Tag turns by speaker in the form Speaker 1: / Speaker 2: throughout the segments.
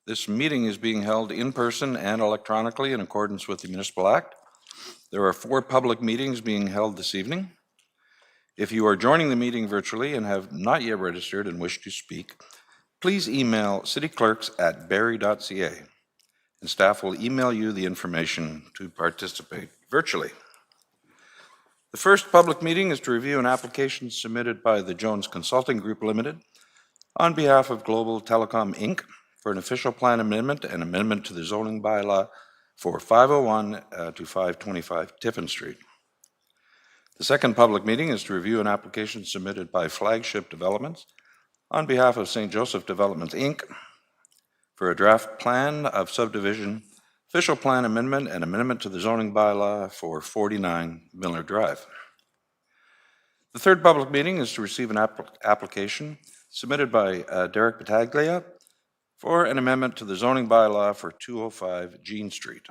Speaker 1: This meeting is being held in person and electronically in accordance with the Municipal Act. There are 4 public meetings being held this evening. If you are joining the meeting virtually and have not yet registered and wish to speak, please email cityclerks@barrie.ca and staff will email you the information to participate virtually. The first public meeting is to review an application submitted by the Jones Consulting Group Limited on behalf of Global Telecom Inc. for an official plan amendment and amendment to the zoning bylaw for 501 to 525 Tiffin Street. The second public meeting is to review an application submitted by Flagship Developments on behalf of St. Joseph Developments Inc. for a draft plan of subdivision, official plan amendment, and amendment to the zoning bylaw for 49 Miller Drive. The third public meeting is to receive an application submitted by Derek Battaglia for an amendment to the zoning bylaw for 205 Jean Street.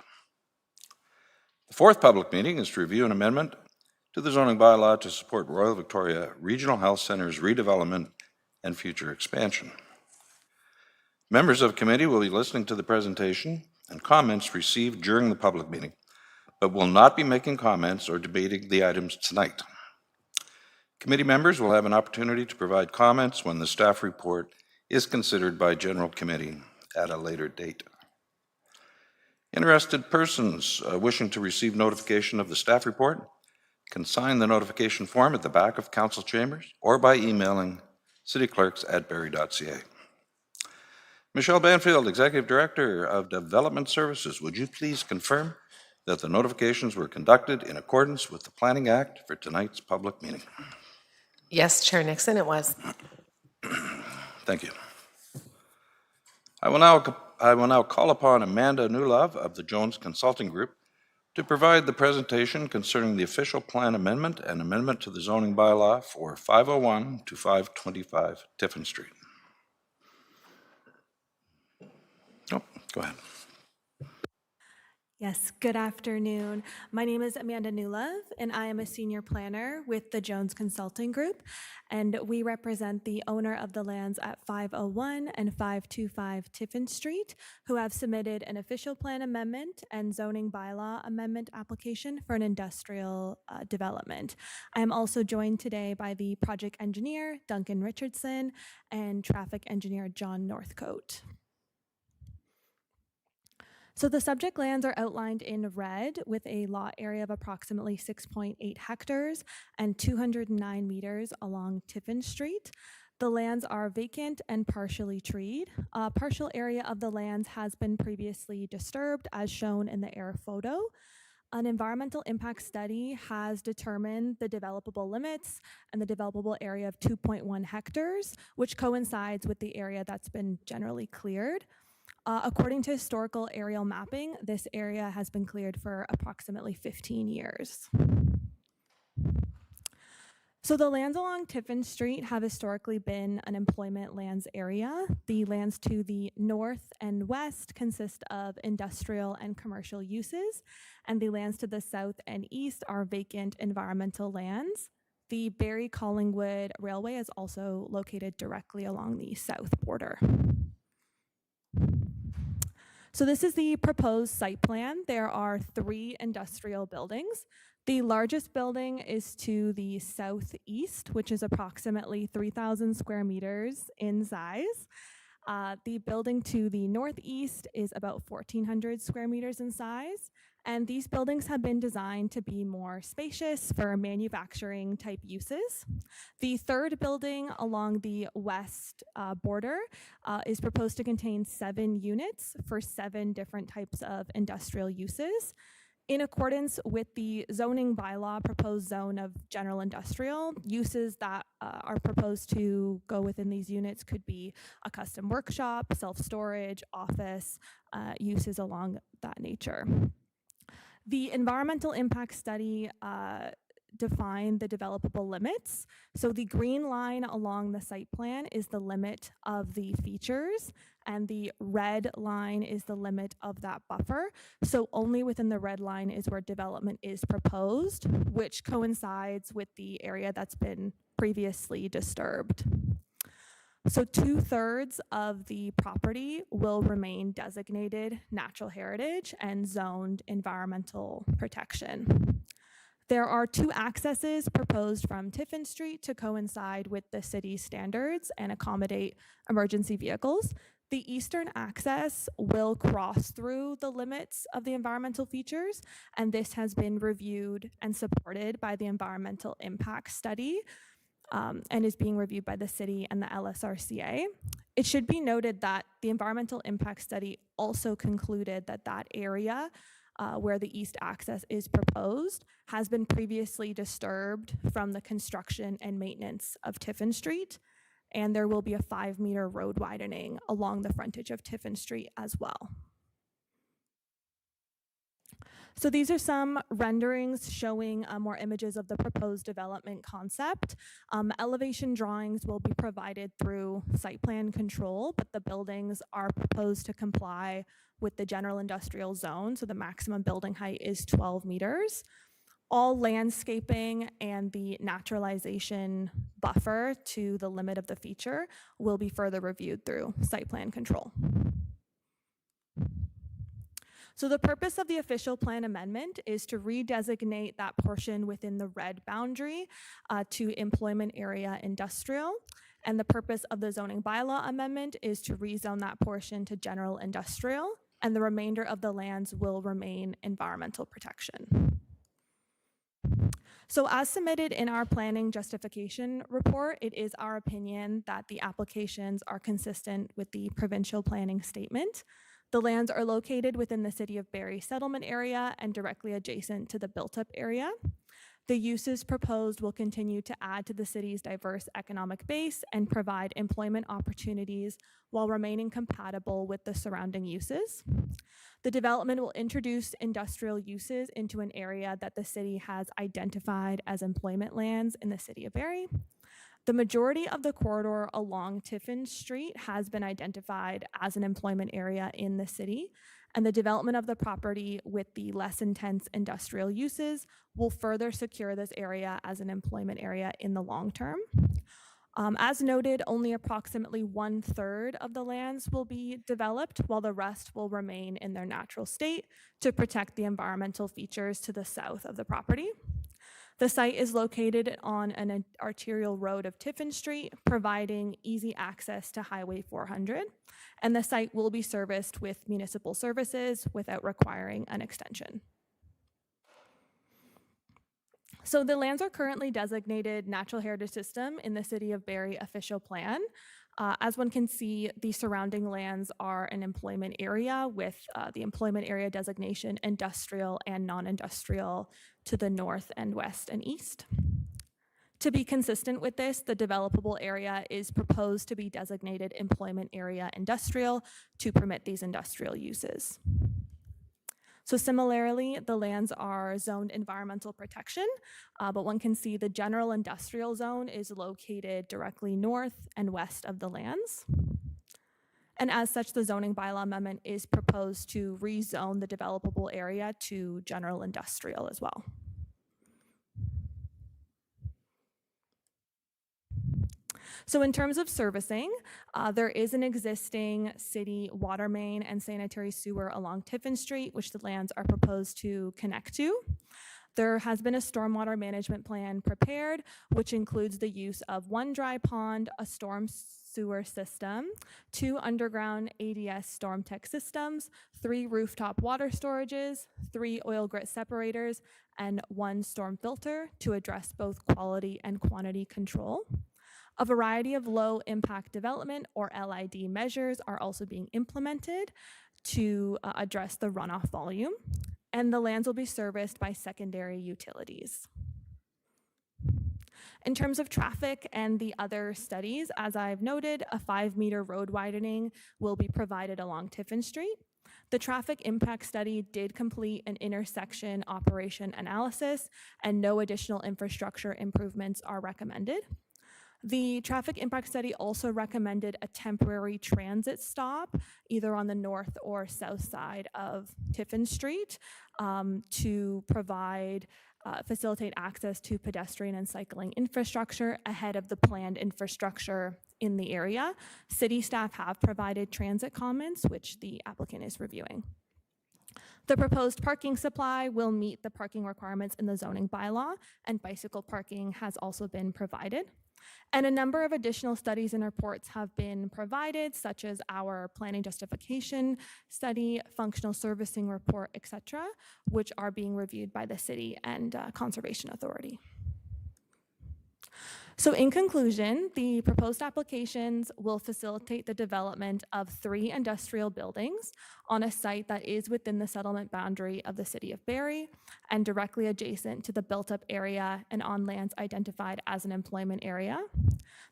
Speaker 1: The fourth public meeting is to review an amendment to the zoning bylaw to support Royal Victoria Regional Health Centre's redevelopment and future expansion. Members of committee will be listening to the presentation and comments received during the public meeting, but will not be making comments or debating the items tonight. Committee members will have an opportunity to provide comments when the staff report is considered by general committee at a later date. Interested persons wishing to receive notification of the staff report can sign the notification form at the back of council chambers or by emailing cityclerks@barrie.ca. Michelle Banfield, Executive Director of Development Services, would you please confirm that the notifications were conducted in accordance with the Planning Act for tonight's public meeting?
Speaker 2: Yes, Chair Nixon, it was.
Speaker 1: Thank you. I will now call upon Amanda Newlove of the Jones Consulting Group to provide the presentation concerning the official plan amendment and amendment to the zoning bylaw for 501 to 525 Tiffin Street. Oh, go ahead.
Speaker 3: Yes, good afternoon. My name is Amanda Newlove, and I am a senior planner with the Jones Consulting Group, and we represent the owner of the lands at 501 and 525 Tiffin Street, who have submitted an official plan amendment and zoning bylaw amendment application for an industrial development. I am also joined today by the project engineer, Duncan Richardson, and traffic engineer, John Northcote. So the subject lands are outlined in red with a lot area of approximately 6.8 hectares and 209 meters along Tiffin Street. The lands are vacant and partially treed. A partial area of the lands has been previously disturbed as shown in the air photo. An environmental impact study has determined the developable limits and the developable area of 2.1 hectares, which coincides with the area that's been generally cleared. According to historical aerial mapping, this area has been cleared for approximately 15 years. So the lands along Tiffin Street have historically been an employment lands area. The lands to the north and west consist of industrial and commercial uses, and the lands to the south and east are vacant environmental lands. The Barrie-Collingwood Railway is also located directly along the south border. So this is the proposed site plan. There are 3 industrial buildings. The largest building is to the southeast, which is approximately 3,000 square meters in size. The building to the northeast is about 1,400 square meters in size. And these buildings have been designed to be more spacious for manufacturing type uses. The third building along the west border is proposed to contain 7 units for 7 different types of industrial uses. In accordance with the zoning bylaw proposed zone of general industrial, uses that are proposed to go within these units could be a custom workshop, self-storage, office, uses along that nature. The environmental impact study defined the developable limits. So the green line along the site plan is the limit of the features, and the red line is the limit of that buffer. So only within the red line is where development is proposed, which coincides with the area that's been previously disturbed. So 2/3 of the property will remain designated natural heritage and zoned environmental protection. There are 2 accesses proposed from Tiffin Street to coincide with the city's standards and accommodate emergency vehicles. The eastern access will cross through the limits of the environmental features, and this has been reviewed and supported by the environmental impact study, and is being reviewed by the city and the LSRCA. It should be noted that the environmental impact study also concluded that that area where the east access is proposed has been previously disturbed from the construction and maintenance of Tiffin Street, and there will be a 5-meter road widening along the frontage of Tiffin Street as well. So these are some renderings showing more images of the proposed development concept. Elevation drawings will be provided through site plan control, but the buildings are proposed to comply with the general industrial zone, so the maximum building height is 12 meters. All landscaping and the naturalization buffer to the limit of the feature will be further reviewed through site plan control. So the purpose of the official plan amendment is to redesignate that portion within the red boundary to employment area industrial. And the purpose of the zoning bylaw amendment is to rezone that portion to general industrial, and the remainder of the lands will remain environmental protection. So as submitted in our planning justification report, it is our opinion that the applications are consistent with the provincial planning statement. The lands are located within the City of Barrie settlement area and directly adjacent to the built-up area. The uses proposed will continue to add to the city's diverse economic base and provide employment opportunities while remaining compatible with the surrounding uses. The development will introduce industrial uses into an area that the city has identified as employment lands in the City of Barrie. The majority of the corridor along Tiffin Street has been identified as an employment area in the city, and the development of the property with the less intense industrial uses will further secure this area as an employment area in the long term. As noted, only approximately 1/3 of the lands will be developed, while the rest will remain in their natural state to protect the environmental features to the south of the property. The site is located on an arterial road of Tiffin Street, providing easy access to Highway 400, and the site will be serviced with municipal services without requiring an extension. So the lands are currently designated Natural Heritage System in the City of Barrie official plan. As one can see, the surrounding lands are an employment area with the employment area designation industrial and non-industrial to the north and west and east. To be consistent with this, the developable area is proposed to be designated employment area industrial to permit these industrial uses. So similarly, the lands are zoned environmental protection, but one can see the general industrial zone is located directly north and west of the lands. And as such, the zoning bylaw amendment is proposed to rezone the developable area to general industrial as well. So in terms of servicing, there is an existing city water main and sanitary sewer along Tiffin Street, which the lands are proposed to connect to. There has been a stormwater management plan prepared, which includes the use of one dry pond, a storm sewer system, 2 underground ADS storm tech systems, 3 rooftop water storages, 3 oil grit separators, and 1 storm filter to address both quality and quantity control. A variety of low impact development or LID measures are also being implemented to address the runoff volume, and the lands will be serviced by secondary utilities. In terms of traffic and the other studies, as I've noted, a 5-meter road widening will be provided along Tiffin Street. The traffic impact study did complete an intersection operation analysis, and no additional infrastructure improvements are recommended. The traffic impact study also recommended a temporary transit stop either on the north or south side of Tiffin Street to facilitate access to pedestrian and cycling infrastructure ahead of the planned infrastructure in the area. City staff have provided transit comments, which the applicant is reviewing. The proposed parking supply will meet the parking requirements in the zoning bylaw, and bicycle parking has also been provided. And a number of additional studies and reports have been provided, such as our planning justification study, functional servicing report, etc., which are being reviewed by the city and Conservation Authority. So in conclusion, the proposed applications will facilitate the development of 3 industrial buildings on a site that is within the settlement boundary of the City of Barrie and directly adjacent to the built-up area and on lands identified as an employment area.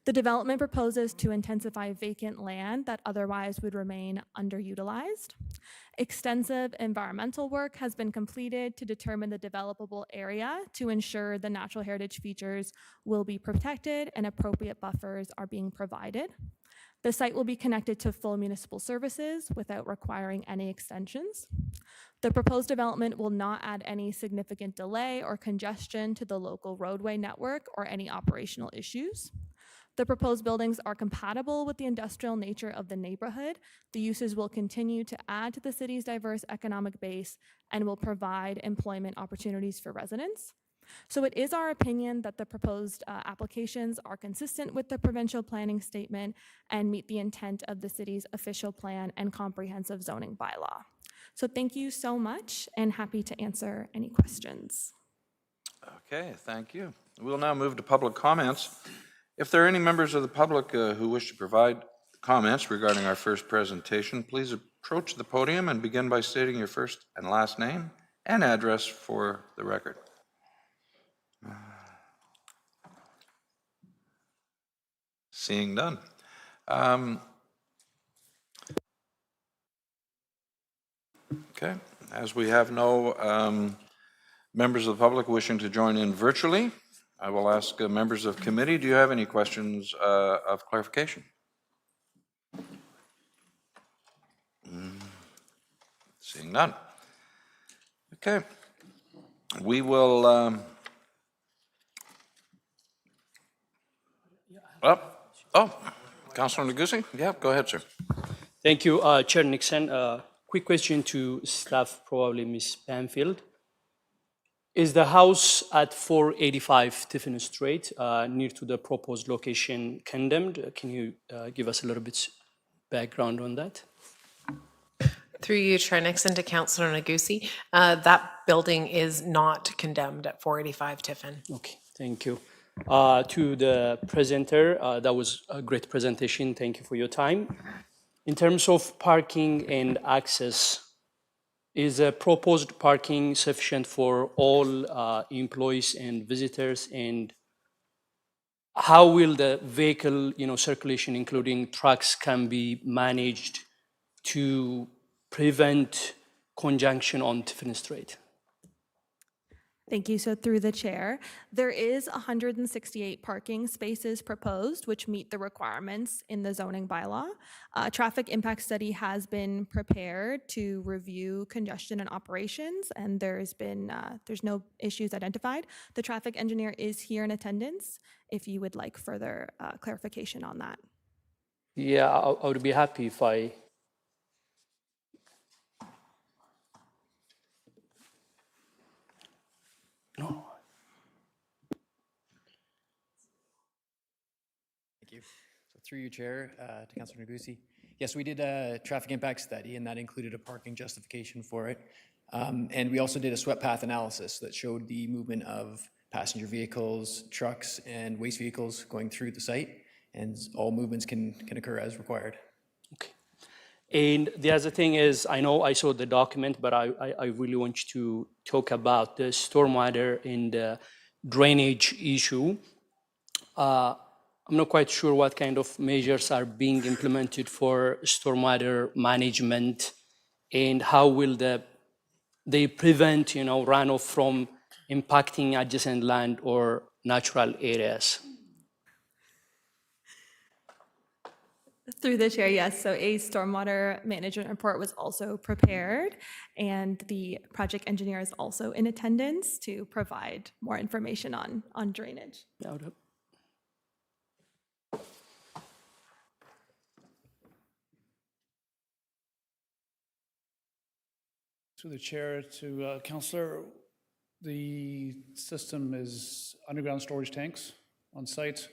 Speaker 3: The development proposes to intensify vacant land that otherwise would remain underutilized. Extensive environmental work has been completed to determine the developable area to ensure the natural heritage features will be protected and appropriate buffers are being provided. The site will be connected to full municipal services without requiring any extensions. The proposed development will not add any significant delay or congestion to the local roadway network or any operational issues. The proposed buildings are compatible with the industrial nature of the neighborhood. The uses will continue to add to the city's diverse economic base and will provide employment opportunities for residents. So it is our opinion that the proposed applications are consistent with the provincial planning statement and meet the intent of the city's official plan and comprehensive zoning bylaw. So thank you so much, and happy to answer any questions.
Speaker 1: Okay, thank you. We'll now move to public comments. If there are any members of the public who wish to provide comments regarding our first presentation, please approach the podium and begin by stating your first and last name and address for the record. Seeing none. Okay, as we have no members of the public wishing to join in virtually, I will ask members of committee, do you have any questions of clarification? Seeing none. Okay. We will, Councilor Negussi? Yeah, go ahead, sir.
Speaker 4: Thank you, Chair Nixon. Quick question to staff, probably Ms. Banfield. Is the house at 485 Tiffin Street, near to the proposed location, condemned? Can you give us a little bit background on that?
Speaker 2: Through you, Chair Nixon, to Councillor Negussi. That building is not condemned at 485 Tiffin.
Speaker 4: Okay, thank you. To the presenter, that was a great presentation. Thank you for your time. In terms of parking and access, is proposed parking sufficient for all employees and visitors? And how will the vehicle, circulation, including trucks, can be managed to prevent conjunction on Tiffin Street?
Speaker 3: Thank you. So through the chair, there is 168 parking spaces proposed, which meet the requirements in the zoning bylaw. A traffic impact study has been prepared to review congestion and operations, and there's no issues identified. The traffic engineer is here in attendance if you would like further clarification on that.
Speaker 4: Yeah, I would be happy if I... No.
Speaker 5: Thank you. So through you, Chair, to Councilor Negussi. Yes, we did a traffic impact study, and that included a parking justification for it. And we also did a swept path analysis that showed the movement of passenger vehicles, trucks, and waste vehicles going through the site, and all movements can occur as required.
Speaker 4: Okay. And the other thing is, I know I saw the document, but I really want you to talk about the stormwater and the drainage issue. I'm not quite sure what kind of measures are being implemented for stormwater management, and how will they prevent, runoff from impacting adjacent land or natural areas?
Speaker 3: Through the chair, yes. So a stormwater management report was also prepared, and the project engineer is also in attendance to provide more information on drainage.
Speaker 6: To the chair, to Councillor, the system is underground storage tanks on site,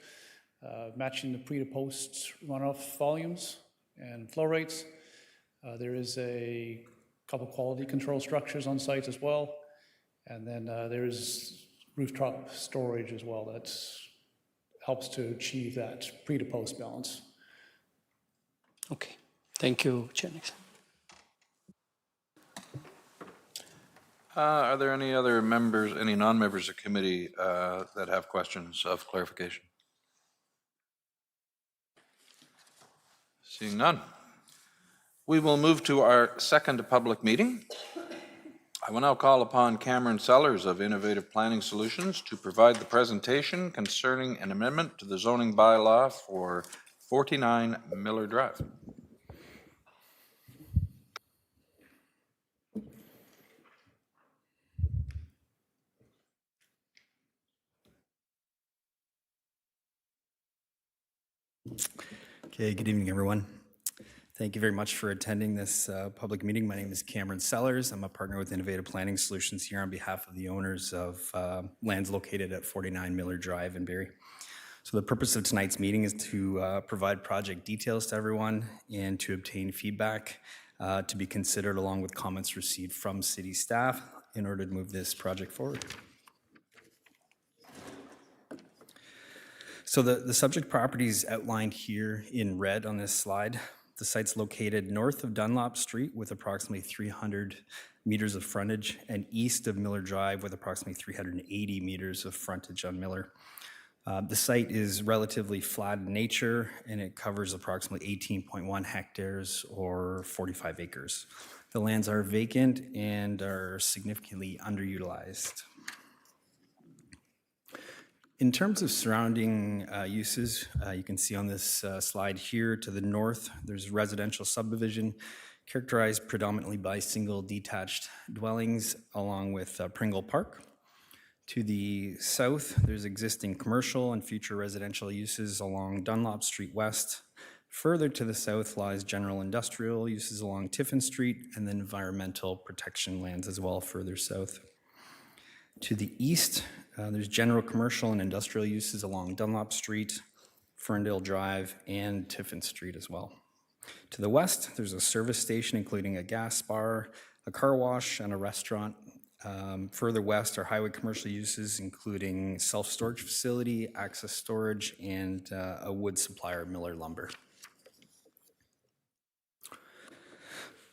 Speaker 6: matching the pre to post runoff volumes and flow rates. There is a couple quality control structures on site as well. And then there's rooftop storage as well that helps to achieve that pre to post balance.
Speaker 4: Okay, thank you, Chair Nixon.
Speaker 1: Are there any other members, any non-members of committee that have questions of clarification? Seeing none. We will move to our second public meeting. I will now call upon Cameron Sellers of Innovative Planning Solutions to provide the presentation concerning an amendment to the zoning bylaw for 49 Miller Drive.
Speaker 7: Okay, good evening, everyone. Thank you very much for attending this public meeting. My name is Cameron Sellers. I'm a partner with Innovative Planning Solutions here on behalf of the owners of lands located at 49 Miller Drive in Barrie. So the purpose of tonight's meeting is to provide project details to everyone and to obtain feedback to be considered along with comments received from city staff in order to move this project forward. So the subject property is outlined here in red on this slide. The site's located north of Dunlop Street with approximately 300 meters of frontage and east of Miller Drive with approximately 380 meters of frontage on Miller. The site is relatively flat in nature and it covers approximately 18.1 hectares or 45 acres. The lands are vacant and are significantly underutilized. In terms of surrounding uses, you can see on this slide here to the north, there's residential subdivision characterized predominantly by single detached dwellings along with Pringle Park. To the south, there's existing commercial and future residential uses along Dunlop Street West. Further to the south lies general industrial uses along Tiffin Street and then environmental protection lands as well further south. To the east, there's general commercial and industrial uses along Dunlop Street, Ferndale Drive, and Tiffin Street as well. To the west, there's a service station including a gas bar, a car wash, and a restaurant. Further west are highway commercial uses including self-storage facility, access storage, and a wood supplier, Miller Lumber.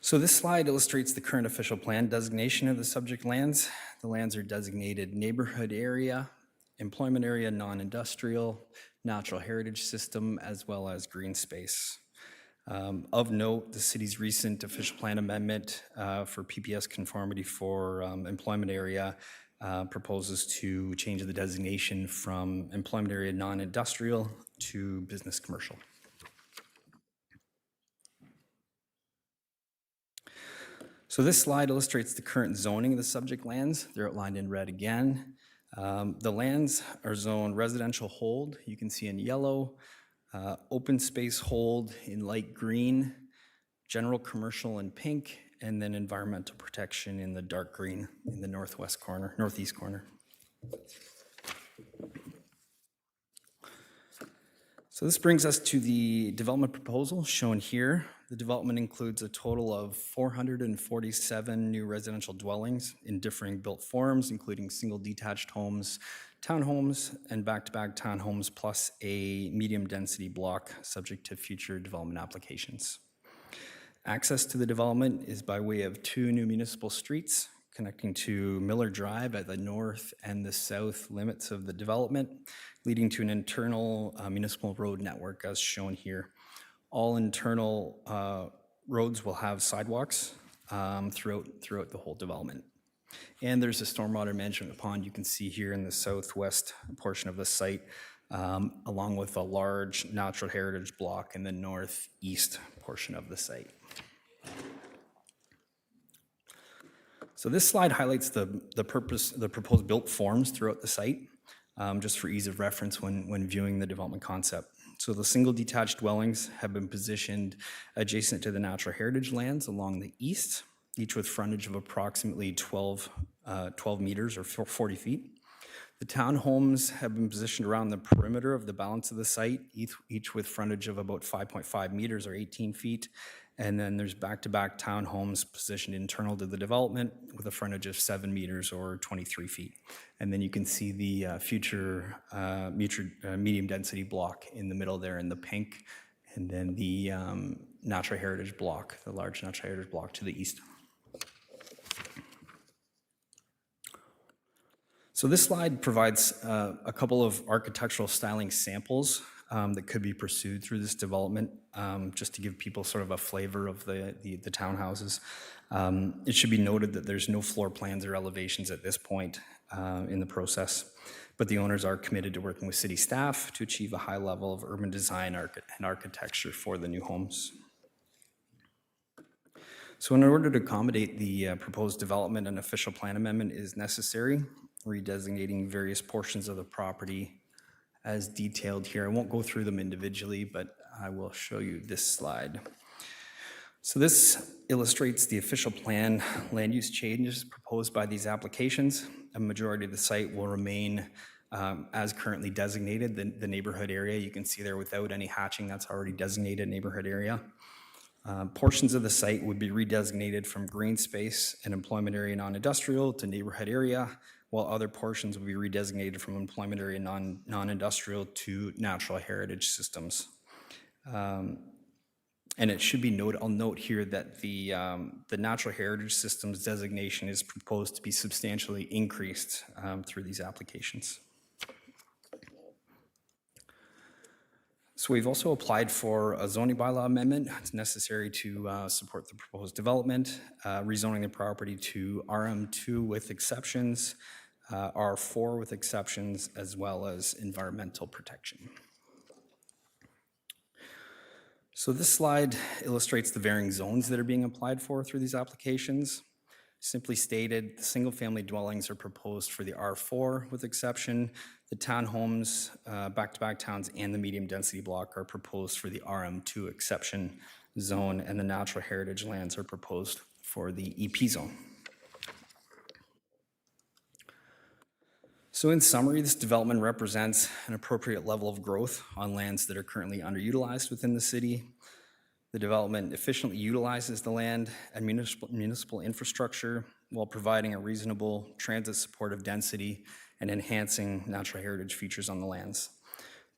Speaker 7: So this slide illustrates the current official plan designation of the subject lands. The lands are designated neighborhood area, employment area, non-industrial, natural heritage system, as well as green space. Of note, the city's recent official plan amendment for PPS conformity for employment area proposes to change the designation from employment area non-industrial to business commercial. So this slide illustrates the current zoning of the subject lands. They're outlined in red again. The lands are zoned residential hold, you can see in yellow, open space hold in light green, general commercial in pink, and then environmental protection in the dark green in the northeast corner. So this brings us to the development proposal shown here. The development includes a total of 447 new residential dwellings in differing built forms, including single detached homes, townhomes, and back-to-back townhomes, plus a medium density block subject to future development applications. Access to the development is by way of two new municipal streets connecting to Miller Drive at the north and the south limits of the development, leading to an internal municipal road network as shown here. All internal roads will have sidewalks throughout the whole development. And there's a stormwater management pond you can see here in the southwest portion of the site, along with a large natural heritage block in the northeast portion of the site. So this slide highlights the proposed built forms throughout the site, just for ease of reference when viewing the development concept. So the single detached dwellings have been positioned adjacent to the natural heritage lands along the east. each with frontage of approximately 12 meters or 40 feet. The townhomes have been positioned around the perimeter of the balance of the site, each with frontage of about 5.5 meters or 18 feet. And then there's back-to-back townhomes positioned internal to the development with a frontage of 7 meters or 23 feet. And then you can see the future medium-density block in the middle there in the pink, and then the natural heritage block, the large natural heritage block to the east. So this slide provides a couple of architectural styling samples that could be pursued through this development, just to give people sort of a flavor of the townhouses. It should be noted that there's no floor plans or elevations at this point in the process, but the owners are committed to working with city staff to achieve a high level of urban design and architecture for the new homes. So in order to accommodate the proposed development, an official plan amendment is necessary, redesignating various portions of the property as detailed here. I won't go through them individually, but I will show you this slide. So this illustrates the official plan land use changes proposed by these applications. A majority of the site will remain as currently designated, the neighborhood area. You can see there without any hatching, that's already designated neighborhood area. Portions of the site would be redesignated from green space and employment area non-industrial to neighborhood area, while other portions will be redesignated from employment area non-industrial to natural heritage systems. And it should be noted, I'll note here that the natural heritage systems designation is proposed to be substantially increased through these applications. So we've also applied for a zoning bylaw amendment. It's necessary to support the proposed development, rezoning the property to RM2 with exceptions, R4 with exceptions, as well as environmental protection. So this slide illustrates the varying zones that are being applied for through these applications. Simply stated, the single-family dwellings are proposed for the R4 with exception. The townhomes, back-to-back towns, and the medium-density block are proposed for the RM2 exception zone, and the natural heritage lands are proposed for the EP zone. So in summary, this development represents an appropriate level of growth on lands that are currently underutilized within the city. The development efficiently utilizes the land and municipal infrastructure while providing a reasonable transit supportive density and enhancing natural heritage features on the lands.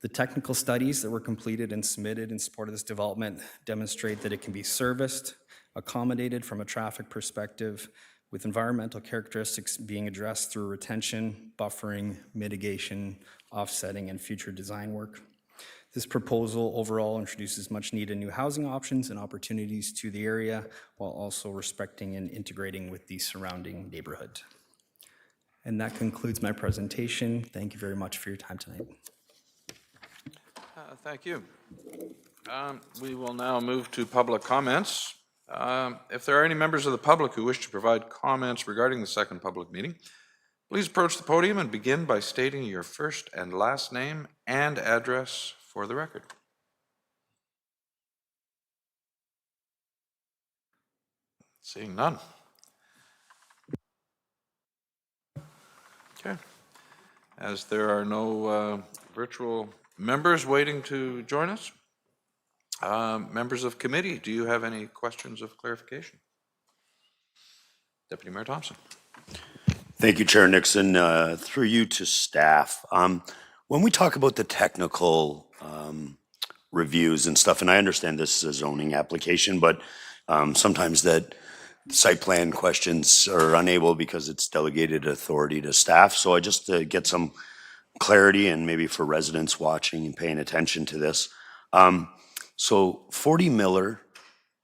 Speaker 7: The technical studies that were completed and submitted in support of this development demonstrate that it can be serviced, accommodated from a traffic perspective, with environmental characteristics being addressed through retention, buffering, mitigation, offsetting, and future design work. This proposal overall introduces much needed new housing options and opportunities to the area while also respecting and integrating with the surrounding neighborhood. And that concludes my presentation. Thank you very much for your time tonight.
Speaker 1: Thank you. We will now move to public comments. If there are any members of the public who wish to provide comments regarding the second public meeting, please approach the podium and begin by stating your first and last name and address for the record. Seeing none. Okay. As there are no virtual members waiting to join us, members of committee, do you have any questions of clarification? Deputy Mayor Thompson.
Speaker 8: Thank you, Chair Nixon. Through you to staff. When we talk about the technical reviews and stuff, and I understand this is a zoning application, but sometimes that site plan questions are unable because it's delegated authority to staff. So I just get some clarity, and maybe for residents watching and paying attention to this. So 40 Miller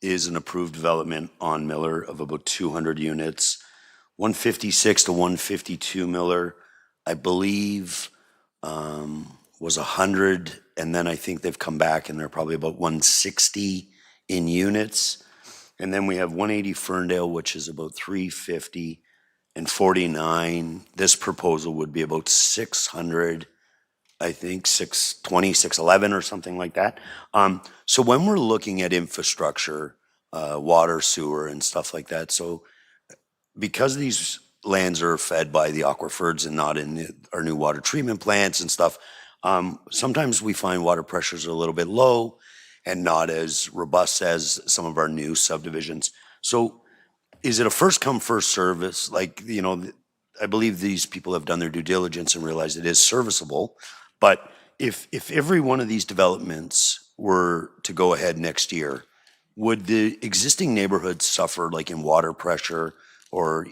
Speaker 8: is an approved development on Miller of about 200 units. 156 to 152 Miller, I believe, was 100, and then I think they've come back and they're probably about 160 in units. And then we have 180 Ferndale, which is about 350, and 49. This proposal would be about 600, I think, 620, 611 or something like that. So when we're looking at infrastructure, water, sewer, and stuff like that. So because these lands are fed by the aquifers and not in our new water treatment plants and stuff, sometimes we find water pressures are a little bit low and not as robust as some of our new subdivisions. So is it a first come, first service? Like, you know, I believe these people have done their due diligence and realized it is serviceable. But if every one of these developments were to go ahead next year, would the existing neighborhoods suffer like in water pressure, or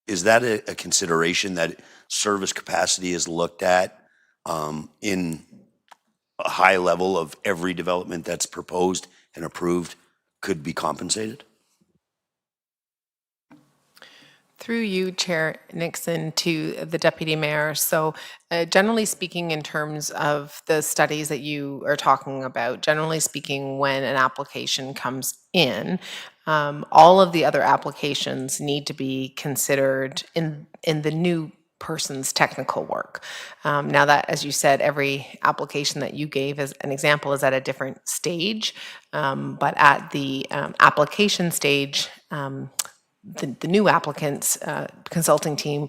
Speaker 8: is that a consideration that service capacity is looked at in a high level of every development that's proposed and approved could be compensated?
Speaker 2: Through you, Chair Nixon, to the Deputy Mayor. So generally speaking, in terms of the studies that you are talking about, generally speaking, when an application comes in, all of the other applications need to be considered in the new person's technical work. Now that, as you said, every application that you gave as an example is at a different stage, but at the application stage, the new applicant's consulting team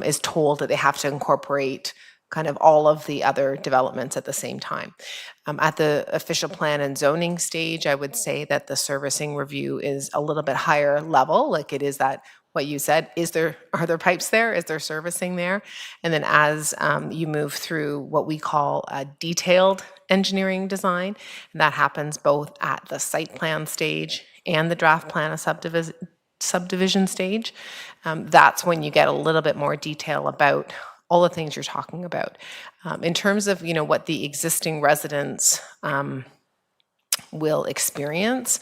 Speaker 2: is told that they have to incorporate kind of all of the other developments at the same time. At the official plan and zoning stage, I would say that the servicing review is a little bit higher level, like it is that what you said, are there pipes there? Is there servicing there? And then as you move through what we call a detailed engineering design, and that happens both at the site plan stage and the draft plan of subdivision stage, that's when you get a little bit more detail about all the things you're talking about. In terms of, you know, what the existing residents will experience,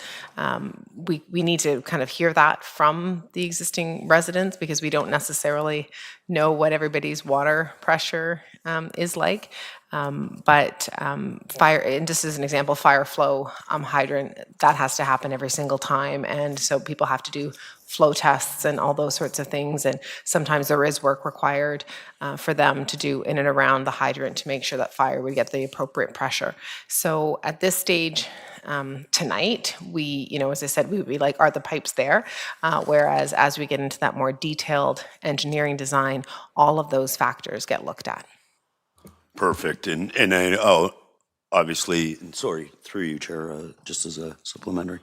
Speaker 2: we need to kind of hear that from the existing residents, because we don't necessarily know what everybody's water pressure is like. But fire, and just as an example, fire flow hydrant, that has to happen every single time. And so people have to do flow tests and all those sorts of things. And sometimes there is work required for them to do in and around the hydrant to make sure that fire would get the appropriate pressure. So at this stage, tonight, we, you know, as I said, we would be like, are the pipes there? Whereas as we get into that more detailed engineering design, all of those factors get looked at.
Speaker 8: Perfect. And I, obviously, and sorry, through you, Chair, just as a supplementary.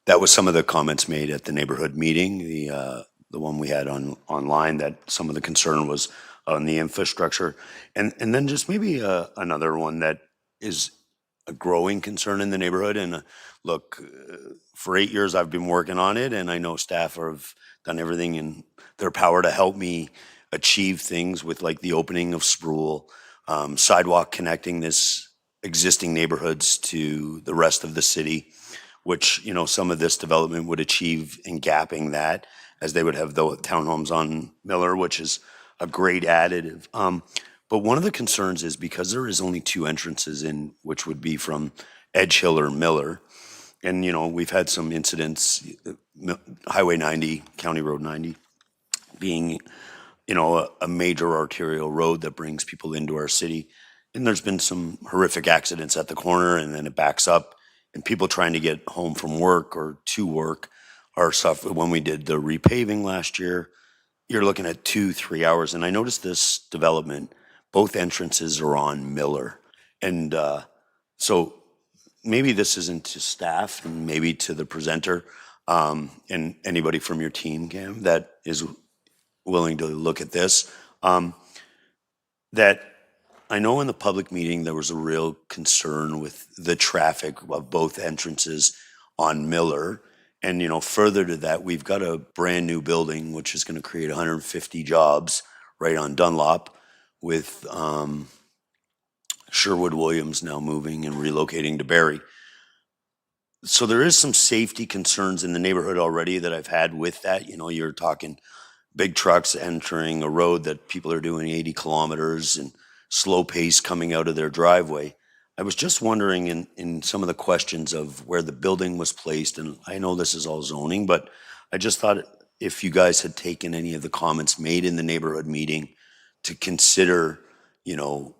Speaker 8: That was some of the comments made at the neighborhood meeting, the one we had online, that some of the concern was on the infrastructure. And then just maybe another one that is a growing concern in the neighborhood. And look, for 8 years I've been working on it, and I know staff have done everything in their power to help me achieve things with like the opening of Sproul, sidewalk connecting this existing neighborhoods to the rest of the city, which, you know, some of this development would achieve in gapping that, as they would have the townhomes on Miller, which is a great additive. But one of the concerns is because there is only 2 entrances in, which would be from Edge Hill or Miller. And, you know, we've had some incidents, Highway 90, County Road 90, being, you know, a major arterial road that brings people into our city. And there's been some horrific accidents at the corner, and then it backs up, and people trying to get home from work or to work are suffering. When we did the repaving last year, you're looking at 2-3 hours. And I noticed this development, both entrances are on Miller. And so maybe this isn't to staff and maybe to the presenter and anybody from your team, Cam, that is willing to look at this. That I know in the public meeting there was a real concern with the traffic of both entrances on Miller. And, you know, further to that, we've got a brand new building which is going to create 150 jobs right on Dunlop, with Sherwood Williams now moving and relocating to Barrie. So there is some safety concerns in the neighborhood already that I've had with that. You know, you're talking big trucks entering a road that people are doing 80 kilometers and slow pace coming out of their driveway. I was just wondering in some of the questions of where the building was placed, and I know this is all zoning, but I just thought if you guys had taken any of the comments made in the neighborhood meeting to consider, you know,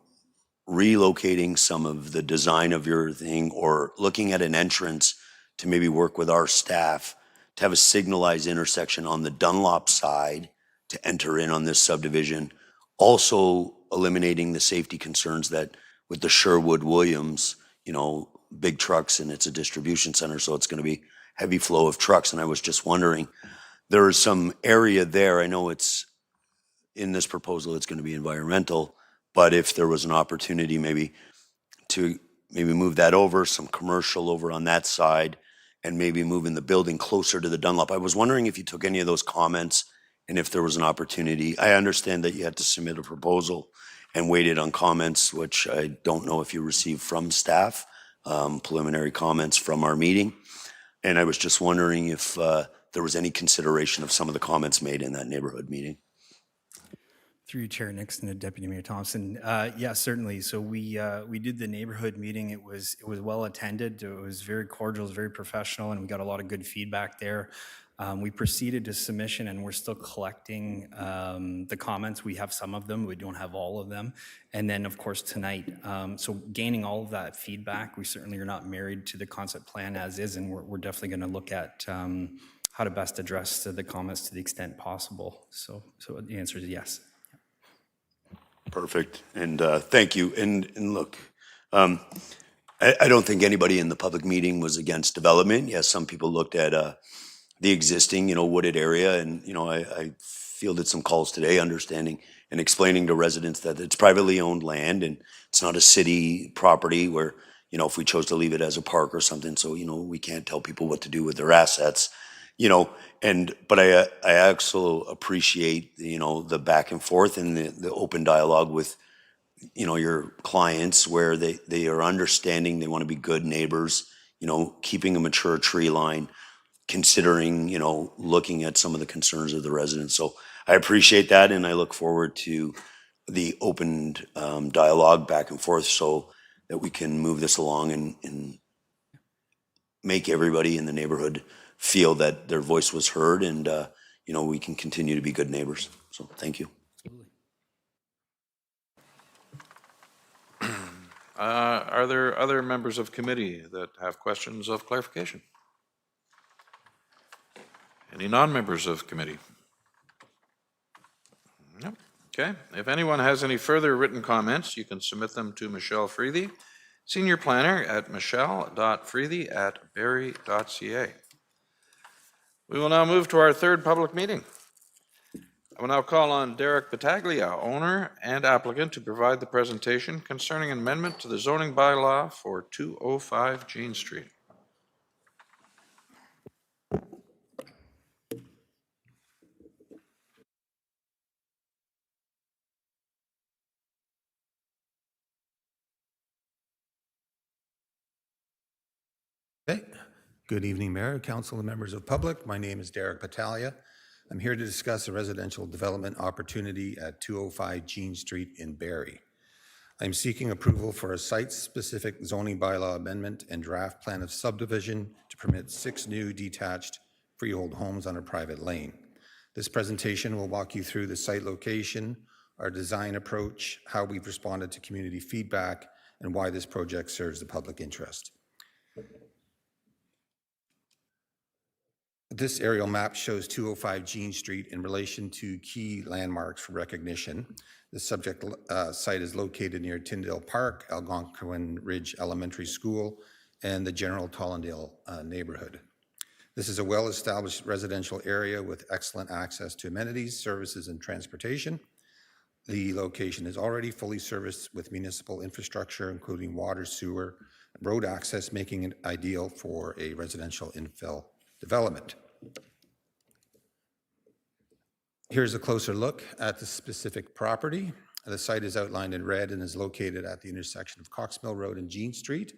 Speaker 8: relocating some of the design of your thing or looking at an entrance to maybe work with our staff to have a signalized intersection on the Dunlop side to enter in on this subdivision, also eliminating the safety concerns that with the Sherwood-Williams, big trucks, and it's a distribution center, so it's going to be heavy flow of trucks. And I was just wondering, there is some area there, I know it's in this proposal, it's going to be environmental, but if there was an opportunity maybe to move that over, some commercial over on that side, and maybe moving the building closer to the Dunlop. I was wondering if you took any of those comments and if there was an opportunity. I understand that you had to submit a proposal and waited on comments, which I don't know if you received from staff, preliminary comments from our meeting. And I was just wondering if there was any consideration of some of the comments made in that neighborhood meeting.
Speaker 7: Through you, Chair Nixon and Deputy Mayor Thompson. Yeah, certainly. So we did the neighborhood meeting. It was well attended. It was very cordial, it was very professional, and we got a lot of good feedback there. We proceeded to submission, and we're still collecting the comments. We have some of them. We don't have all of them. And then, of course, tonight. So gaining all of that feedback, we certainly are not married to the concept plan as is, and we're definitely going to look at how to best address the comments to the extent possible. So the answer is yes.
Speaker 8: Perfect, and thank you. And look, I don't think anybody in the public meeting was against development. Yes, some people looked at the existing, wooded area, and I fielded some calls today, understanding and explaining to residents that it's privately owned land and it's not a city property where if we chose to leave it as a park or something, so we can't tell people what to do with their assets. But I also appreciate, the back and forth and the open dialogue with, your clients where they are understanding, they want to be good neighbors, keeping a mature tree line, considering, looking at some of the concerns of the residents. So I appreciate that, and I look forward to the opened dialogue back and forth so that we can move this along and make everybody in the neighborhood feel that their voice was heard, and we can continue to be good neighbors. So thank you.
Speaker 1: Are there other members of committee that have questions of clarification? Any non-members of committee? No. Okay. If anyone has any further written comments, you can submit them to Michelle Freethy, Senior Planner, at michelle.freethy@barrie.ca. We will now move to our third public meeting. I will now call on Derek Battaglia, owner and applicant, to provide the presentation concerning an amendment to the zoning bylaw for 205 Gan Street.
Speaker 9: Okay. Good evening, Mayor, Council, and members of public. My name is Derek Battaglia. I'm here to discuss a residential development opportunity at 205 Gan Street in Barrie. I'm seeking approval for a site-specific zoning bylaw amendment and draft plan of subdivision to permit 6 new detached freehold homes on a private lane. This presentation will walk you through the site location, our design approach, how we've responded to community feedback, and why this project serves the public interest. This aerial map shows 205 Gan Street in relation to key landmarks for recognition. The subject site is located near Tyndale Park, Algonquin Ridge Elementary School, and the general Tollendale neighborhood. This is a well-established residential area with excellent access to amenities, services, and transportation. The location is already fully serviced with municipal infrastructure, including water, sewer, and road access, making it ideal for a residential infill development. Here's a closer look at the specific property. The site is outlined in red and is located at the intersection of Cox Mill Road and Gan Street.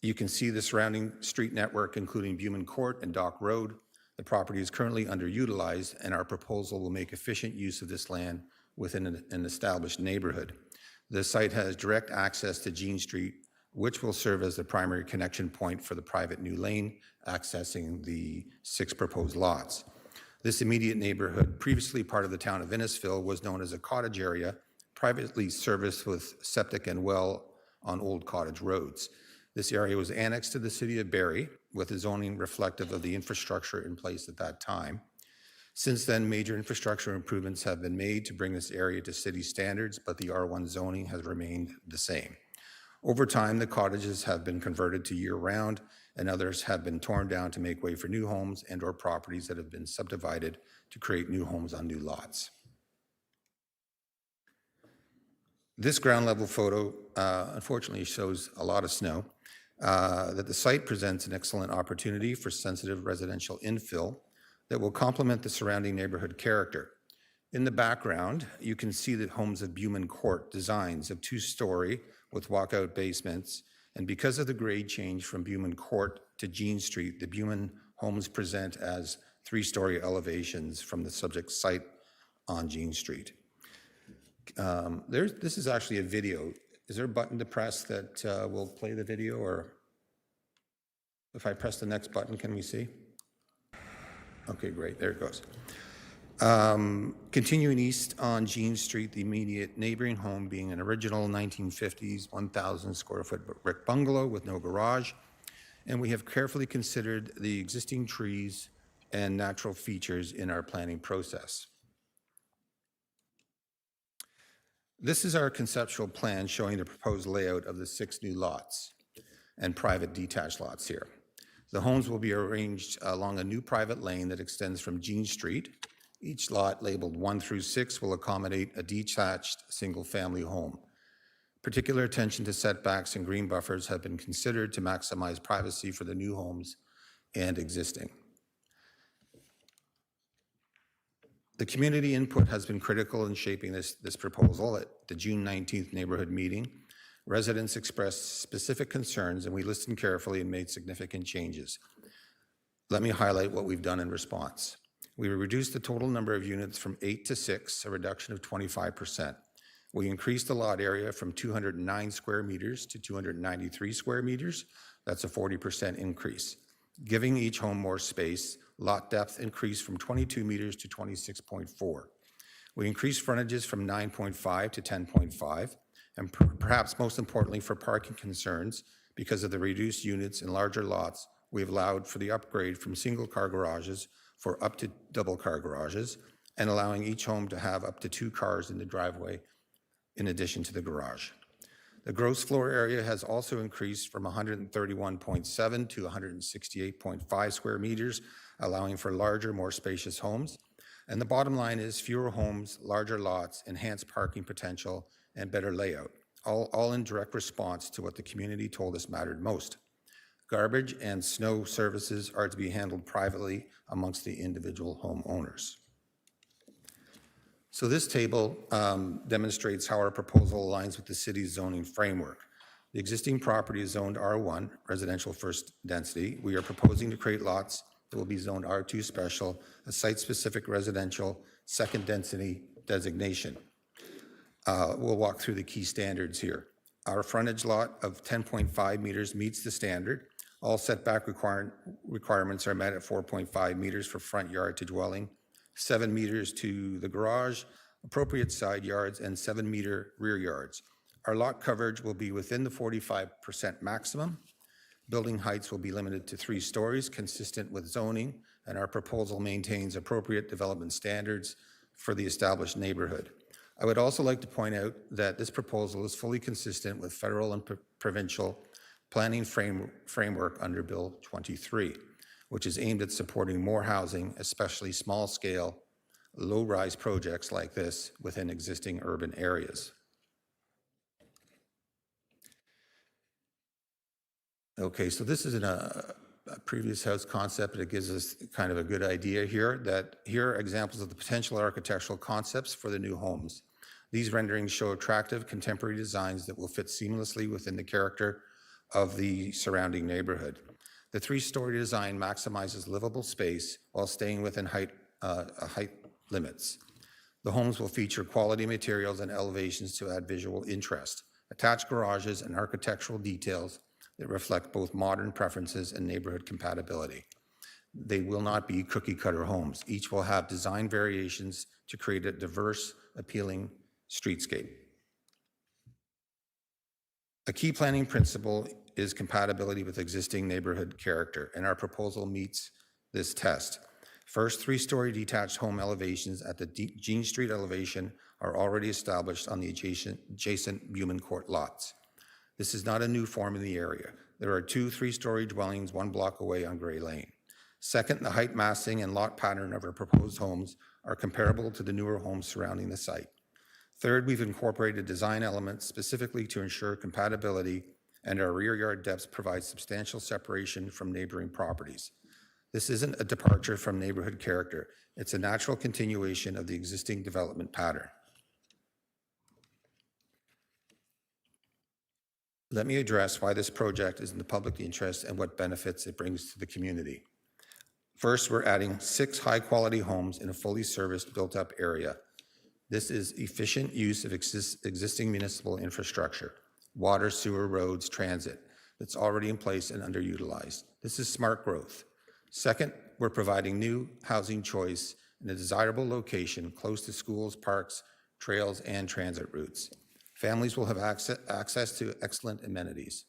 Speaker 9: You can see the surrounding street network, including Buman Court and Dock Road. The property is currently underutilized, and our proposal will make efficient use of this land within an established neighborhood. The site has direct access to Gan Street, which will serve as the primary connection point for the private new lane accessing the 6 proposed lots. This immediate neighborhood, previously part of the town of Innisfil, was known as a cottage area privately serviced with septic and well on old cottage roads. This area was annexed to the City of Barrie with a zoning reflective of the infrastructure in place at that time. Since then, major infrastructure improvements have been made to bring this area to city standards, but the R1 zoning has remained the same. Over time, the cottages have been converted to year-round, and others have been torn down to make way for new homes and/or properties that have been subdivided to create new homes on new lots. This ground level photo unfortunately shows a lot of snow, that the site presents an excellent opportunity for sensitive residential infill that will complement the surrounding neighborhood character. In the background, you can see the homes of Buman Court designs of 2-story with walkout basements, and because of the grade change from Buman Court to Gan Street, the Buman homes present as 3-story elevations from the subject site on Gan Street. This is actually a video. Is there a button to press that will play the video, or if I press the next button, can we see? Okay, great, there it goes. Continuing east on Gan Street, the immediate neighboring home being an original 1950s 1,000 square foot brick bungalow with no garage. And we have carefully considered the existing trees and natural features in our planning process. This is our conceptual plan showing the proposed layout of the 6 new lots and private detached lots here. The homes will be arranged along a new private lane that extends from Gan Street. Each lot labeled 1 through 6 will accommodate a detached single-family home. Particular attention to setbacks and green buffers have been considered to maximize privacy for the new homes and existing. The community input has been critical in shaping this proposal. At the June 19th neighborhood meeting, residents expressed specific concerns, and we listened carefully and made significant changes. Let me highlight what we've done in response. We reduced the total number of units from 8 to 6, a reduction of 25%. We increased the lot area from 209 square meters to 293 square meters. That's a 40% increase. Giving each home more space, lot depth increased from 22 meters to 26.4. We increased frontages from 9.5 to 10.5, and perhaps most importantly for parking concerns, because of the reduced units in larger lots, we have allowed for the upgrade from single-car garages for up to double-car garages, and allowing each home to have up to 2 cars in the driveway in addition to the garage. The gross floor area has also increased from 131.7 to 168.5 square meters, allowing for larger, more spacious homes. And the bottom line is fewer homes, larger lots, enhanced parking potential, and better layout, all in direct response to what the community told us mattered most. Garbage and snow services are to be handled privately amongst the individual homeowners. So this table demonstrates how our proposal aligns with the city's zoning framework. The existing property is zoned R1, residential first density. We are proposing to create lots that will be zoned R2 special, a site-specific residential second density designation. We'll walk through the key standards here. Our frontage lot of 10.5 meters meets the standard. All setback requirements are met at 4.5 meters for front yard to dwelling, 7 meters to the garage, appropriate side yards, and 7-meter rear yards. Our lot coverage will be within the 45% maximum. Building heights will be limited to 3 stories, consistent with zoning, and our proposal maintains appropriate development standards for the established neighborhood. I would also like to point out that this proposal is fully consistent with federal and provincial planning framework under Bill 23, which is aimed at supporting more housing, especially small-scale, low-rise projects like this within existing urban areas. Okay, so this is a previous house concept, but it gives us kind of a good idea here that here are examples of the potential architectural concepts for the new homes. These renderings show attractive contemporary designs that will fit seamlessly within the character of the surrounding neighborhood. The 3-story design maximizes livable space while staying within height limits. The homes will feature quality materials and elevations to add visual interest, attached garages, and architectural details that reflect both modern preferences and neighborhood compatibility. They will not be cookie-cutter homes. Each will have design variations to create a diverse, appealing streetscape. A key planning principle is compatibility with existing neighborhood character, and our proposal meets this test. First, 3-story detached home elevations at the Jean Street elevation are already established on the adjacent Buman Court lots. This is not a new form in the area. There are 2 3-story dwellings 1 block away on Gray Lane. Second, the height massing and lot pattern of our proposed homes are comparable to the newer homes surrounding the site. Third, we've incorporated design elements specifically to ensure compatibility, and our rear yard depths provide substantial separation from neighboring properties. This isn't a departure from neighborhood character. It's a natural continuation of the existing development pattern. Let me address why this project is in the public interest and what benefits it brings to the community. First, we're adding 6 high-quality homes in a fully serviced, built-up area. This is efficient use of existing municipal infrastructure, water, sewer, roads, transit, that's already in place and underutilized. This is smart growth. Second, we're providing new housing choice in a desirable location close to schools, parks, trails, and transit routes. Families will have access to excellent amenities.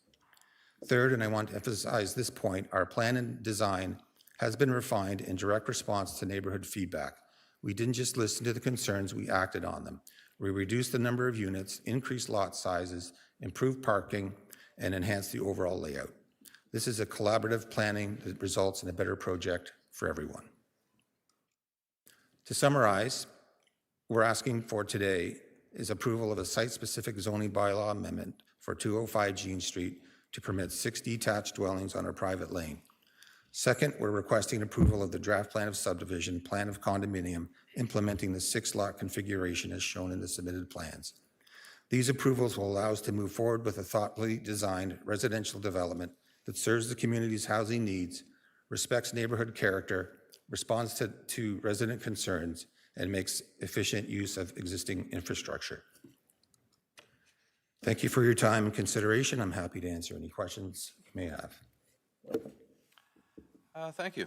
Speaker 9: Third, and I want to emphasize this point, our plan and design has been refined in direct response to neighborhood feedback. We didn't just listen to the concerns, we acted on them. We reduced the number of units, increased lot sizes, improved parking, and enhanced the overall layout. This is a collaborative planning that results in a better project for everyone. To summarize, we're asking for today is approval of a site-specific zoning bylaw amendment for 205 Jean Street to permit 6 detached dwellings on a private lane. Second, we're requesting approval of the draft plan of subdivision, plan of condominium, implementing the 6-lot configuration as shown in the submitted plans. These approvals will allow us to move forward with a thoughtfully designed residential development that serves the community's housing needs, respects neighborhood character, responds to resident concerns, and makes efficient use of existing infrastructure. Thank you for your time and consideration. I'm happy to answer any questions you may have.
Speaker 1: Thank you.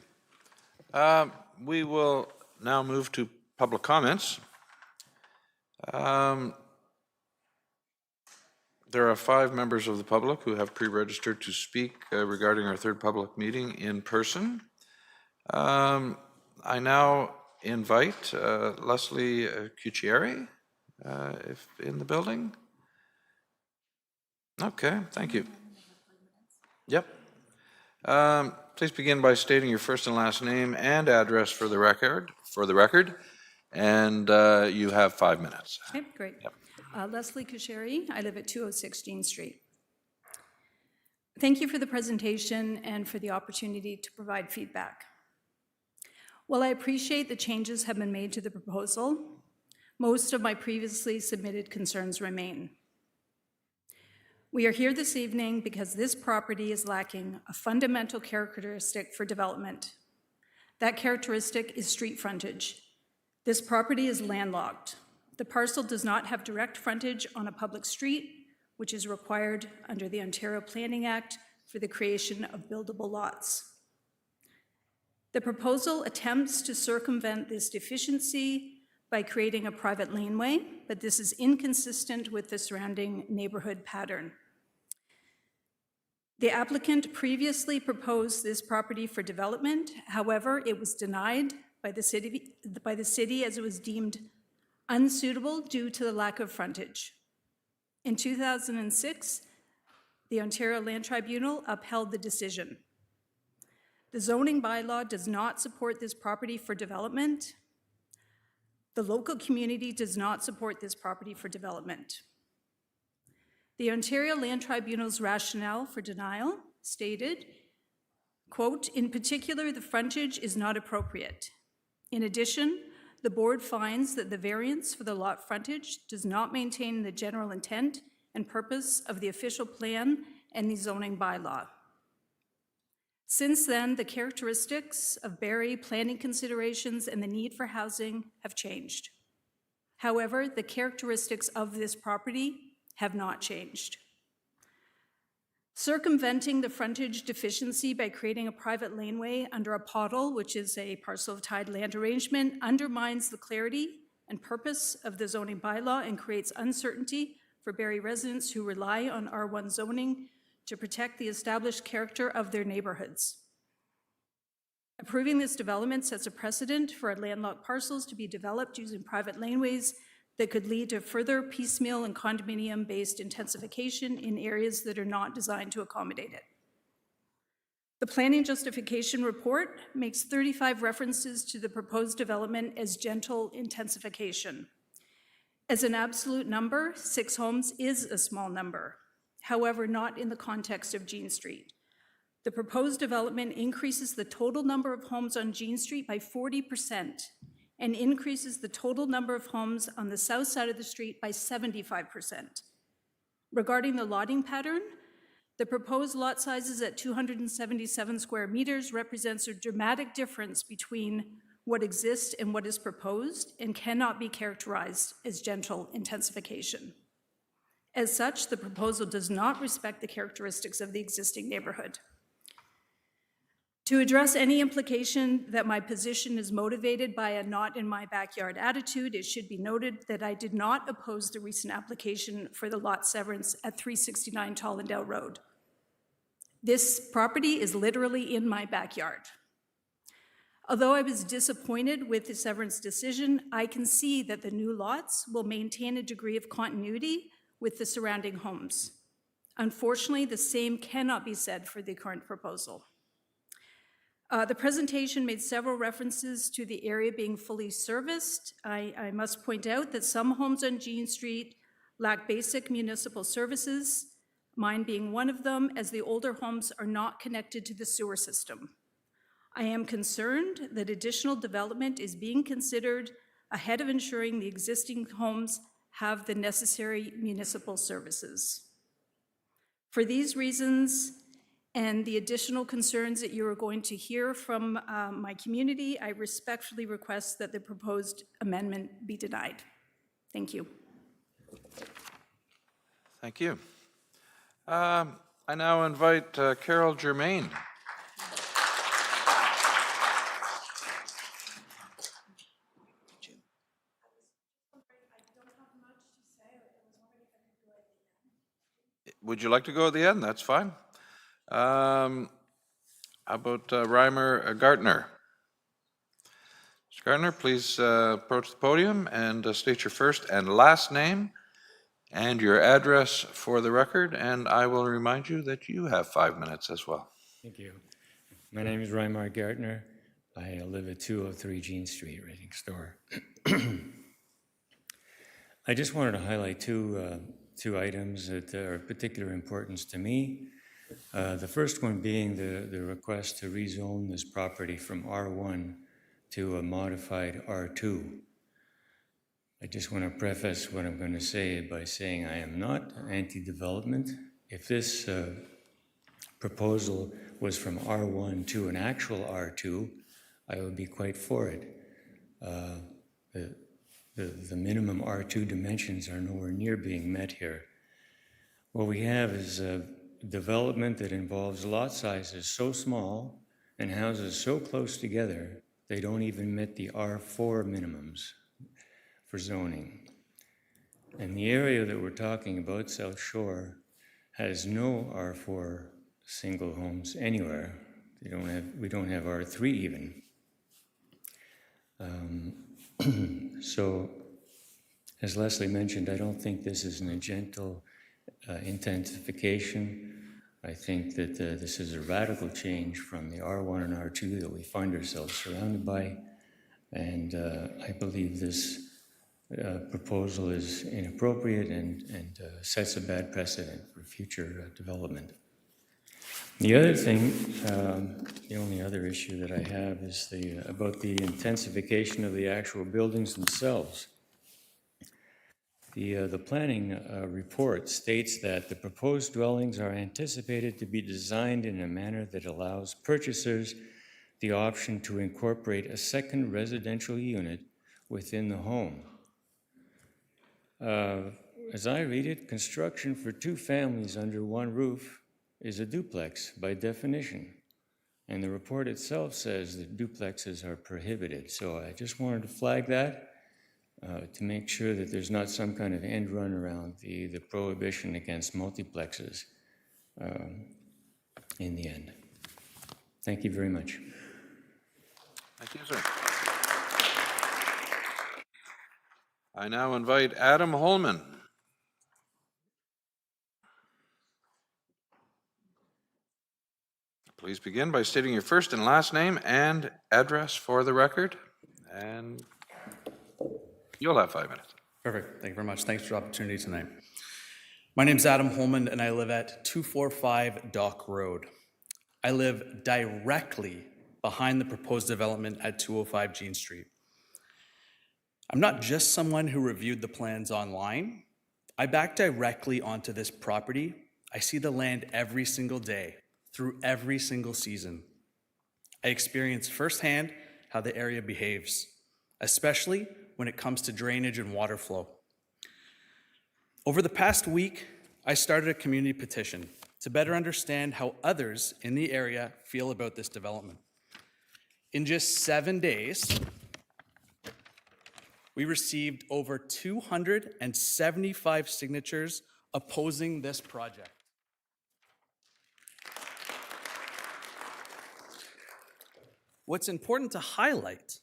Speaker 1: We will now move to public comments. There are 5 members of the public who have pre-registered to speak regarding our 3rd public meeting in person. I now invite Leslie Cucchieri, if in the building. Okay, thank you. Yep. Please begin by stating your first and last name and address for the record, and you have 5 minutes.
Speaker 10: Okay, great.
Speaker 1: Yep.
Speaker 10: Leslie Cucchieri, I live at 206 Jean Street. Thank you for the presentation and for the opportunity to provide feedback. While I appreciate the changes have been made to the proposal, most of my previously submitted concerns remain. We are here this evening because this property is lacking a fundamental characteristic for development. That characteristic is street frontage. This property is landlocked. The parcel does not have direct frontage on a public street, which is required under the Ontario Planning Act for the creation of buildable lots. The proposal attempts to circumvent this deficiency by creating a private laneway, but this is inconsistent with the surrounding neighborhood pattern. The applicant previously proposed this property for development. However, it was denied by the city as it was deemed unsuitable due to the lack of frontage. In 2006, the Ontario Land Tribunal upheld the decision. The zoning bylaw does not support this property for development. The local community does not support this property for development. The Ontario Land Tribunal's rationale for denial stated, quote, "In particular, the frontage is not appropriate. In addition, the board finds that the variance for the lot frontage does not maintain the general intent and purpose of the official plan and the zoning bylaw." Since then, the characteristics of Barrie planning considerations and the need for housing have changed. However, the characteristics of this property have not changed. Circumventing the frontage deficiency by creating a private laneway under a poddle, which is a parcel of tied land arrangement, undermines the clarity and purpose of the zoning bylaw and creates uncertainty for Barrie residents who rely on R1 zoning to protect the established character of their neighborhoods. Approving this development sets a precedent for landlocked parcels to be developed using private laneways that could lead to further piecemeal and condominium-based intensification in areas that are not designed to accommodate it. The planning justification report makes 35 references to the proposed development as gentle intensification. As an absolute number, 6 homes is a small number, however, not in the context of Gan Street. The proposed development increases the total number of homes on Gan Street by 40% and increases the total number of homes on the south side of the street by 75%. Regarding the lotting pattern, the proposed lot sizes at 277 square meters represents a dramatic difference between what exists and what is proposed and cannot be characterized as gentle intensification. As such, the proposal does not respect the characteristics of the existing neighborhood. To address any implication that my position is motivated by a not in my backyard attitude, it should be noted that I did not oppose the recent application for the lot severance at 369 Tollendale Road. This property is literally in my backyard. Although I was disappointed with the severance decision, I can see that the new lots will maintain a degree of continuity with the surrounding homes. Unfortunately, the same cannot be said for the current proposal. The presentation made several references to the area being fully serviced. I must point out that some homes on Gan Street lack basic municipal services, mine being one of them, as the older homes are not connected to the sewer system. I am concerned that additional development is being considered ahead of ensuring the existing homes have the necessary municipal services. For these reasons, and the additional concerns that you are going to hear from my community, I respectfully request that the proposed amendment be denied. Thank you.
Speaker 1: Thank you. I now invite Carol Germain. Would you like to go at the end? That's fine. How about Reimer Gartner? Mr. Gartner, please approach the podium and state your first and last name and your address for the record, and I will remind you that you have 5 minutes as well.
Speaker 11: Thank you. My name is Reimer Gartner. I live at 203 Gan Street, right next door. I just wanted to highlight two items that are of particular importance to me. The first one being the request to rezone this property from R1 to a modified R2. I just want to preface what I'm going to say by saying I am not anti-development. If this proposal was from R1 to an actual R2, I would be quite for it. The minimum R2 dimensions are nowhere near being met here. What we have is a development that involves lot sizes so small and houses so close together, they don't even meet the R4 minimums for zoning. And the area that we're talking about, South Shore, has no R4 single homes anywhere. We don't have R3 even. So, as Leslie mentioned, I don't think this is a gentle intensification. I think that this is a radical change from the R1 and R2 that we find ourselves surrounded by, and I believe this proposal is inappropriate and sets a bad precedent for future development. The other thing, the only other issue that I have is about the intensification of the actual buildings themselves. The planning report states that the proposed dwellings are anticipated to be designed in a manner that allows purchasers the option to incorporate a second residential unit within the home. As I read it, construction for 2 families under one roof is a duplex by definition. And the report itself says that duplexes are prohibited. So I just wanted to flag that. to make sure that there's not some kind of end run around the prohibition against multiplexes in the end. Thank you very much.
Speaker 1: Thank you, sir. I now invite Adam Holman. Please begin by stating your first and last name and address for the record, and you'll have 5 minutes.
Speaker 12: Perfect. Thank you very much. Thanks for the opportunity tonight. My name's Adam Holman, and I live at 245 Dock Road. I live directly behind the proposed development at 205 Gan Street. I'm not just someone who reviewed the plans online. I back directly onto this property. I see the land every single day, through every single season. I experience firsthand how the area behaves, especially when it comes to drainage and water flow. Over the past week, I started a community petition to better understand how others in the area feel about this development. In just 7 days, we received over 275 signatures opposing this project. What's important to highlight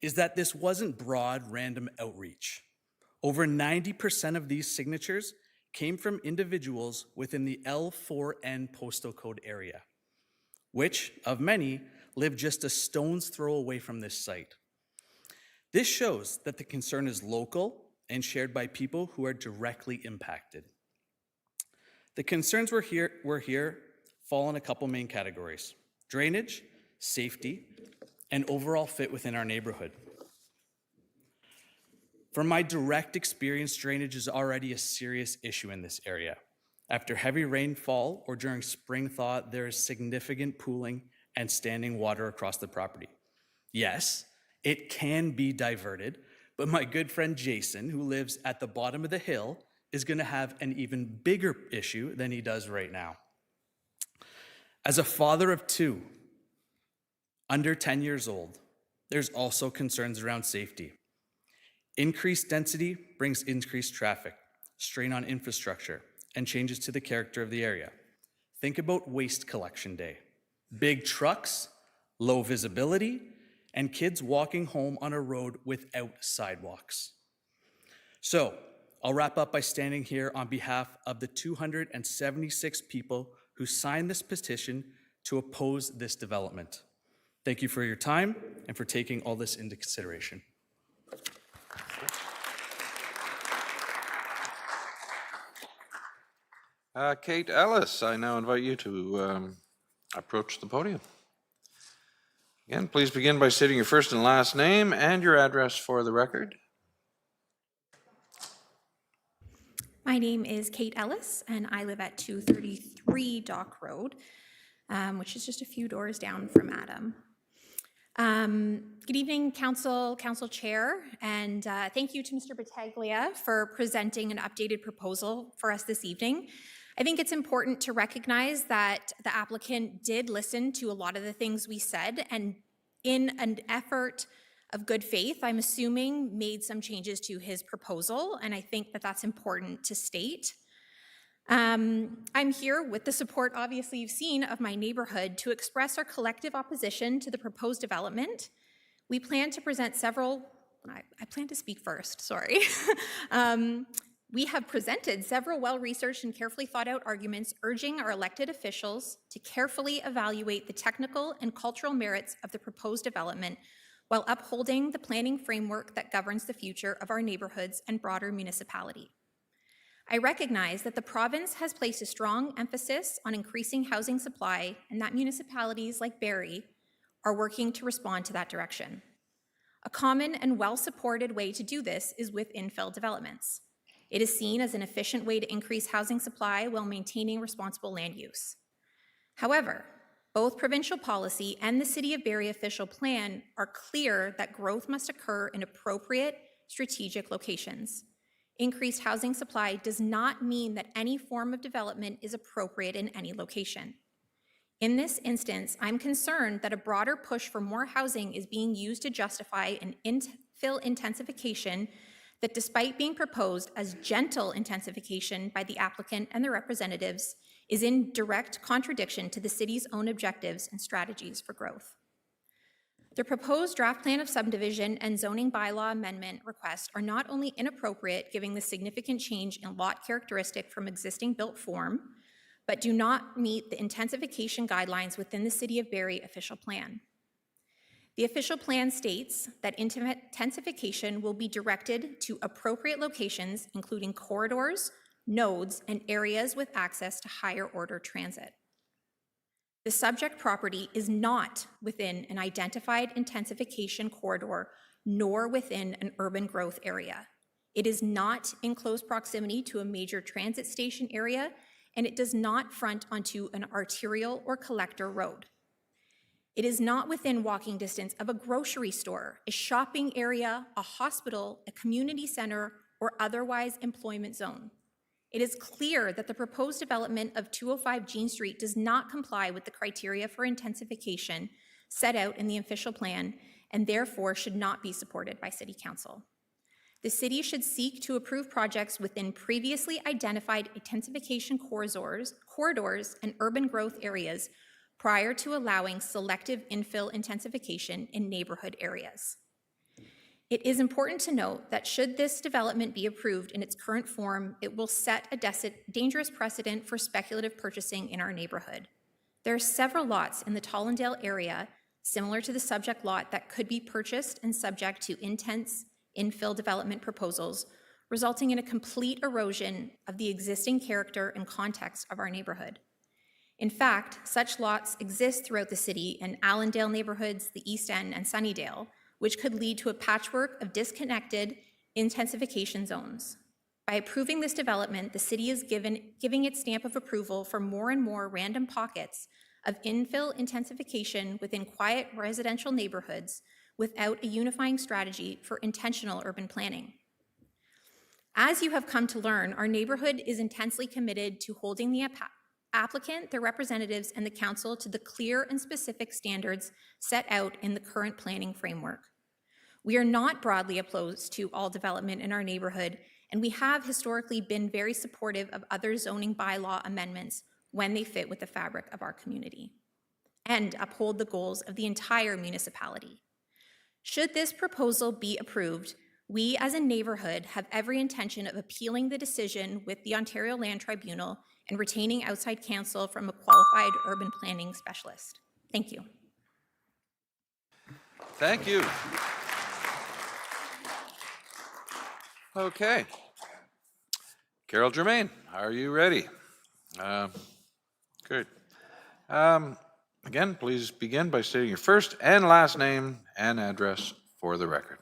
Speaker 12: is that this wasn't broad, random outreach. Over 90% of these signatures came from individuals within the L4N postal code area, which, of many, live just a stone's throw away from this site. This shows that the concern is local and shared by people who are directly impacted. The concerns we're here fall in a couple main categories: drainage, safety, and overall fit within our neighborhood. From my direct experience, drainage is already a serious issue in this area. After heavy rainfall or during spring thaw, there is significant pooling and standing water across the property. Yes, it can be diverted, but my good friend Jason, who lives at the bottom of the hill, is going to have an even bigger issue than he does right now. As a father of two, under 10 years old, there's also concerns around safety. Increased density brings increased traffic, strain on infrastructure, and changes to the character of the area. Think about waste collection day. Big trucks, low visibility, and kids walking home on a road without sidewalks. So, I'll wrap up by standing here on behalf of the 276 people who signed this petition to oppose this development. Thank you for your time and for taking all this into consideration.
Speaker 1: Kate Ellis, I now invite you to approach the podium. Again, please begin by stating your first and last name and your address for the record.
Speaker 13: My name is Kate Ellis, and I live at 233 Dock Road, which is just a few doors down from Adam. Good evening, Council Chair, and thank you to Mr. Battaglia for presenting an updated proposal for us this evening. I think it's important to recognize that the applicant did listen to a lot of the things we said, and in an effort of good faith, I'm assuming, made some changes to his proposal, and I think that that's important to state. I'm here with the support, obviously you've seen, of my neighborhood to express our collective opposition to the proposed development. We plan to present several, I plan to speak first, sorry. We have presented several well-researched and carefully thought-out arguments urging our elected officials to carefully evaluate the technical and cultural merits of the proposed development while upholding the planning framework that governs the future of our neighborhoods and broader municipality. I recognize that the province has placed a strong emphasis on increasing housing supply and that municipalities like Barrie are working to respond to that direction. A common and well-supported way to do this is with infill developments. It is seen as an efficient way to increase housing supply while maintaining responsible land use. However, both provincial policy and the City of Barrie official plan are clear that growth must occur in appropriate strategic locations. Increased housing supply does not mean that any form of development is appropriate in any location. In this instance, I'm concerned that a broader push for more housing is being used to justify an infill intensification that, despite being proposed as gentle intensification by the applicant and their representatives, is in direct contradiction to the city's own objectives and strategies for growth. The proposed draft plan of subdivision and zoning bylaw amendment requests are not only inappropriate, given the significant change in lot characteristic from existing built form, but do not meet the intensification guidelines within the City of Barrie official plan. The official plan states that intensification will be directed to appropriate locations, including corridors, nodes, and areas with access to higher order transit. The subject property is not within an identified intensification corridor, nor within an urban growth area. It is not in close proximity to a major transit station area, and it does not front onto an arterial or collector road. It is not within walking distance of a grocery store, a shopping area, a hospital, a community center, or otherwise employment zone. It is clear that the proposed development of 205 Gan Street does not comply with the criteria for intensification set out in the official plan and therefore should not be supported by City Council. The city should seek to approve projects within previously identified intensification corridors, and urban growth areas prior to allowing selective infill intensification in neighborhood areas. It is important to note that should this development be approved in its current form, it will set a dangerous precedent for speculative purchasing in our neighborhood. There are several lots in the Tollendale area similar to the subject lot that could be purchased and subject to intense infill development proposals, resulting in a complete erosion of the existing character and context of our neighborhood. In fact, such lots exist throughout the city in Allendale neighborhoods, the East End, and Sunnydale, which could lead to a patchwork of disconnected intensification zones. By approving this development, the city is giving its stamp of approval for more and more random pockets of infill intensification within quiet residential neighborhoods without a unifying strategy for intentional urban planning. As you have come to learn, our neighborhood is intensely committed to holding the applicant, their representatives, and the council to the clear and specific standards set out in the current planning framework. We are not broadly opposed to all development in our neighborhood, and we have historically been very supportive of other zoning bylaw amendments when they fit with the fabric of our community and uphold the goals of the entire municipality. Should this proposal be approved, we as a neighborhood have every intention of appealing the decision with the Ontario Land Tribunal and retaining outside counsel from a qualified urban planning specialist. Thank you.
Speaker 1: Thank you. Okay. Carol Germain, are you ready? Good. Again, please begin by stating your first and last name and address for the record.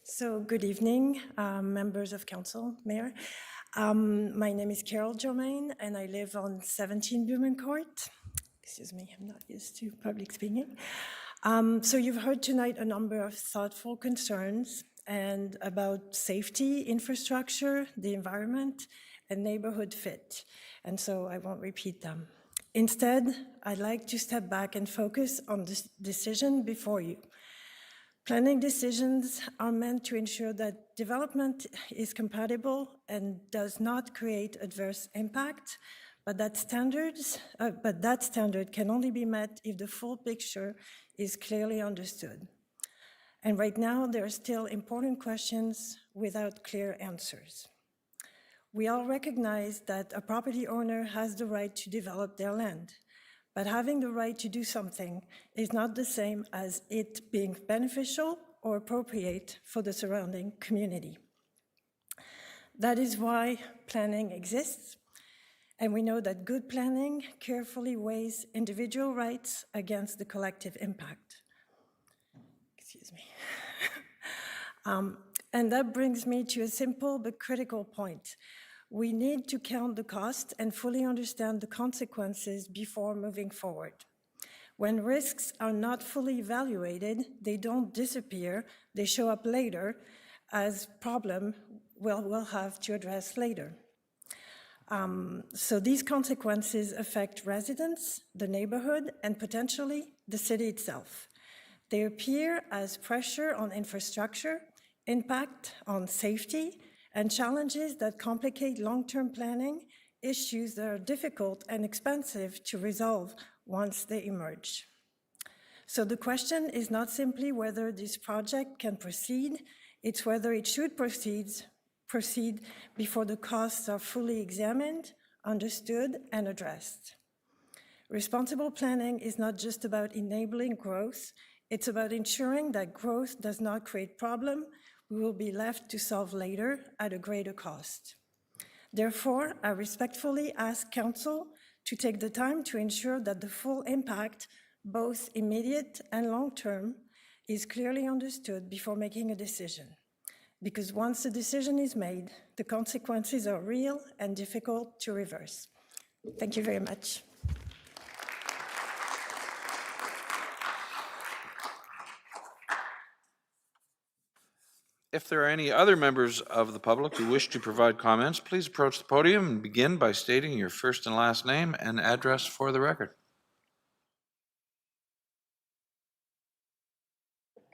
Speaker 14: So good evening, members of council, mayor. My name is Carol Germain and I live on 17 Blumen Court. Excuse me, I'm not used to public speaking. So you've heard tonight a number of thoughtful concerns and about safety, infrastructure, the environment, and neighborhood fit. And so I won't repeat them. Instead, I'd like to step back and focus on this decision before you. Planning decisions are meant to ensure that development is compatible and does not create adverse impact, but that standard can only be met if the full picture is clearly understood. And right now, there are still important questions without clear answers. We all recognize that a property owner has the right to develop their land, but having the right to do something is not the same as it being beneficial or appropriate for the surrounding community. That is why planning exists, and we know that good planning carefully weighs individual rights against the collective impact. Excuse me. And that brings me to a simple but critical point. We need to count the cost and fully understand the consequences before moving forward. When risks are not fully evaluated, they don't disappear, they show up later as problem we'll have to address later. So these consequences affect residents, the neighborhood, and potentially the city itself. They appear as pressure on infrastructure, impact on safety, and challenges that complicate long-term planning, issues that are difficult and expensive to resolve once they emerge. So the question is not simply whether this project can proceed, it's whether it should proceed before the costs are fully examined, understood, and addressed. Responsible planning is not just about enabling growth, it's about ensuring that growth does not create problems we will be left to solve later at a greater cost. Therefore, I respectfully ask Council to take the time to ensure that the full impact, both immediate and long-term, is clearly understood before making a decision. Because once the decision is made, the consequences are real and difficult to reverse. Thank you very much.
Speaker 1: If there are any other members of the public who wish to provide comments, please approach the podium and begin by stating your first and last name and address for the record.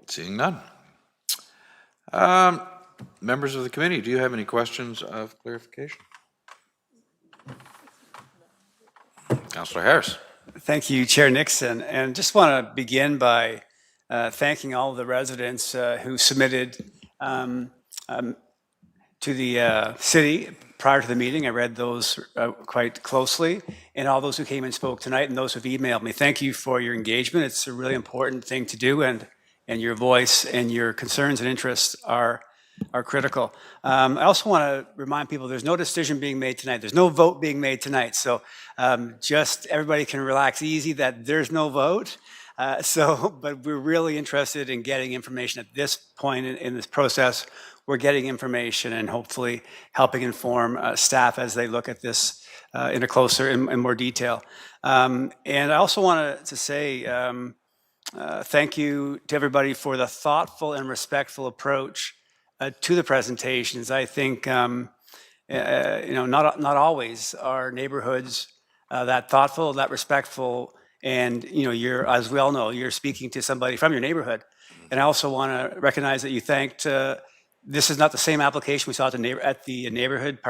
Speaker 1: Seeing none. Members of the committee, do you have any questions of clarification? Councillor Harris.
Speaker 15: Thank you, Chair Nixon. And just want to begin by thanking all of the residents who submitted to the city prior to the meeting. I read those quite closely, and all those who came and spoke tonight and those who've emailed me. Thank you for your engagement. It's a really important thing to do, and your voice and your concerns and interests are critical. I also want to remind people there's no decision being made tonight. There's no vote being made tonight. So just everybody can relax easy that there's no vote. But we're really interested in getting information at this point in this process. We're getting information and hopefully helping inform staff as they look at this in a closer and more detail. And I also wanted to say thank you to everybody for the thoughtful and respectful approach to the presentations. I think not always are neighborhoods that thoughtful, that respectful. And you're, as we all know, you're speaking to somebody from your neighborhood. And I also want to recognize that you thanked. This is not the same application we saw at the neighborhood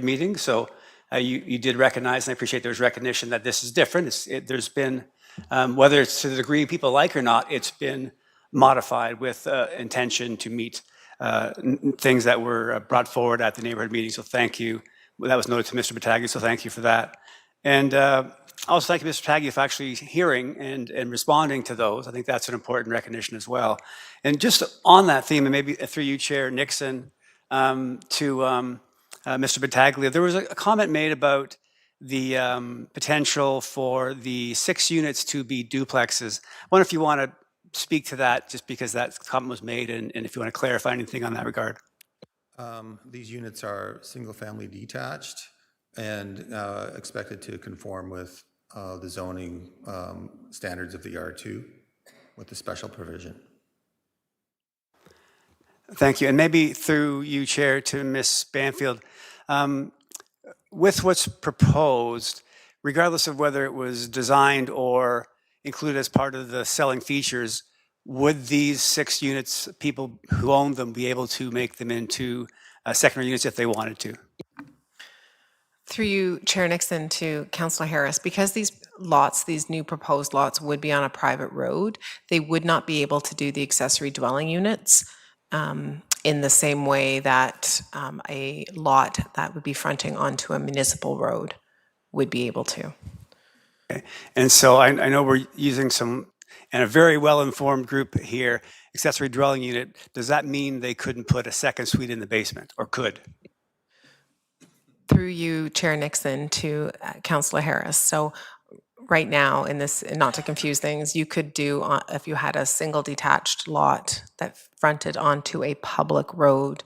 Speaker 15: meeting. So you did recognize, and I appreciate there's recognition that this is different. There's been, whether it's to the degree people like or not, it's been modified with intention to meet things that were brought forward at the neighborhood meeting. So thank you. That was noted to Mr. Battaglia. So thank you for that. And also thank you, Mr. Battaglia, for actually hearing and responding to those. I think that's an important recognition as well. And just on that theme, and maybe through you, Chair Nixon, to Mr. Battaglia, there was a comment made about the potential for the 6 units to be duplexes. I wonder if you want to speak to that, just because that comment was made, and if you want to clarify anything on that regard.
Speaker 9: These units are single-family detached and expected to conform with the zoning standards of the R2 with the special provision.
Speaker 15: Thank you. And maybe through you, Chair, to Ms. Banfield, with what's proposed, regardless of whether it was designed or included as part of the selling features, would these 6 units, people who own them, be able to make them into secondary units if they wanted to?
Speaker 2: Through you, Chair Nixon, to Councillor Harris, because these new proposed lots would be on a private road, they would not be able to do the accessory dwelling units in the same way that a lot that would be fronting onto a municipal road would be able to.
Speaker 15: Okay. And so I know we're using and a very well-informed group here, accessory dwelling unit. Does that mean they couldn't put a second suite in the basement, or could?
Speaker 2: Through you, Chair Nixon, to Councillor Harris. So right now, in this, not to confuse things, you could do, if you had a single detached lot that fronted onto a public road,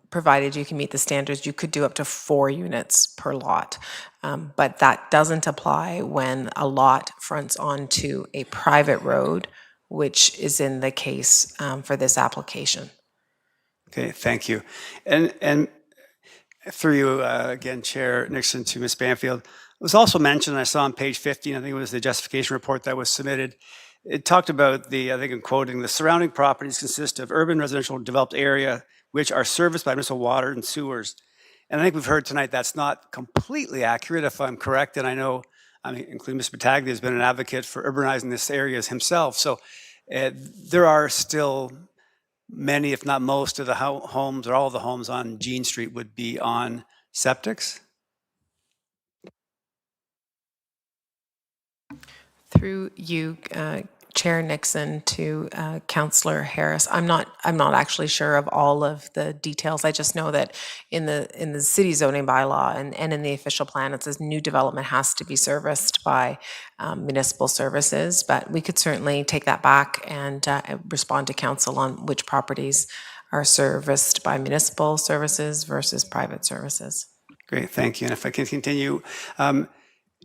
Speaker 2: provided you can meet the standards, you could do up to 4 units per lot. But that doesn't apply when a lot fronts onto a private road, which is in the case for this application.
Speaker 15: Okay, thank you. And through you, again, Chair Nixon, to Ms. Banfield, it was also mentioned, I saw on page 15, I think it was the justification report that was submitted, it talked about I think I'm quoting, the surrounding properties consist of urban residential developed area which are serviced by municipal water and sewers. And I think we've heard tonight that's not completely accurate, if I'm correct. And I know, including Mr. Battaglia has been an advocate for urbanizing this area himself. So there are still many, if not most, of the homes or all of the homes on Gan Street would be on septics.
Speaker 2: Through you, Chair Nixon, to Councillor Harris. I'm not actually sure of all of the details. I just know that in the city zoning bylaw and in the official plan, it says new development has to be serviced by municipal services. But we could certainly take that back and respond to council on which properties are serviced by municipal services versus private services.
Speaker 15: Great, thank you. And if I can continue,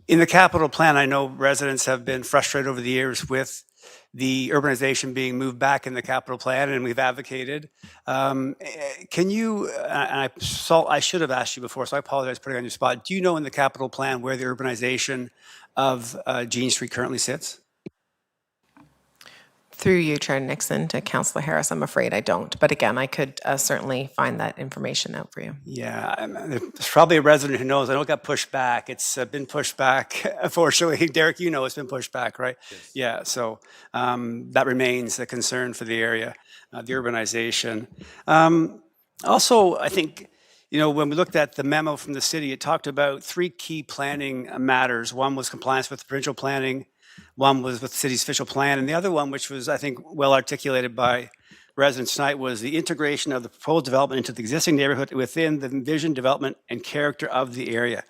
Speaker 15: in the capital plan, I know residents have been frustrated over the years with the urbanization being moved back in the capital plan, and we've advocated. Can you, and I should have asked you before, so I apologize for putting you on your spot. Do you know in the capital plan where the urbanization of Gan Street currently sits?
Speaker 2: Through you, Chair Nixon, to Councillor Harris, I'm afraid I don't. But again, I could certainly find that information out for you.
Speaker 15: Yeah, there's probably a resident who knows. I know it got pushed back. It's been pushed back, unfortunately. Derek, you know it's been pushed back, right? Yes. Yeah, so that remains a concern for the area, the urbanization. Also, I think, when we looked at the memo from the city, it talked about 3 key planning matters. One was compliance with provincial planning, one was with the city's official plan, and the other one, which was, I think, well articulated by residents tonight, was the integration of the proposed development into the existing neighborhood within the envisioned development and character of the area.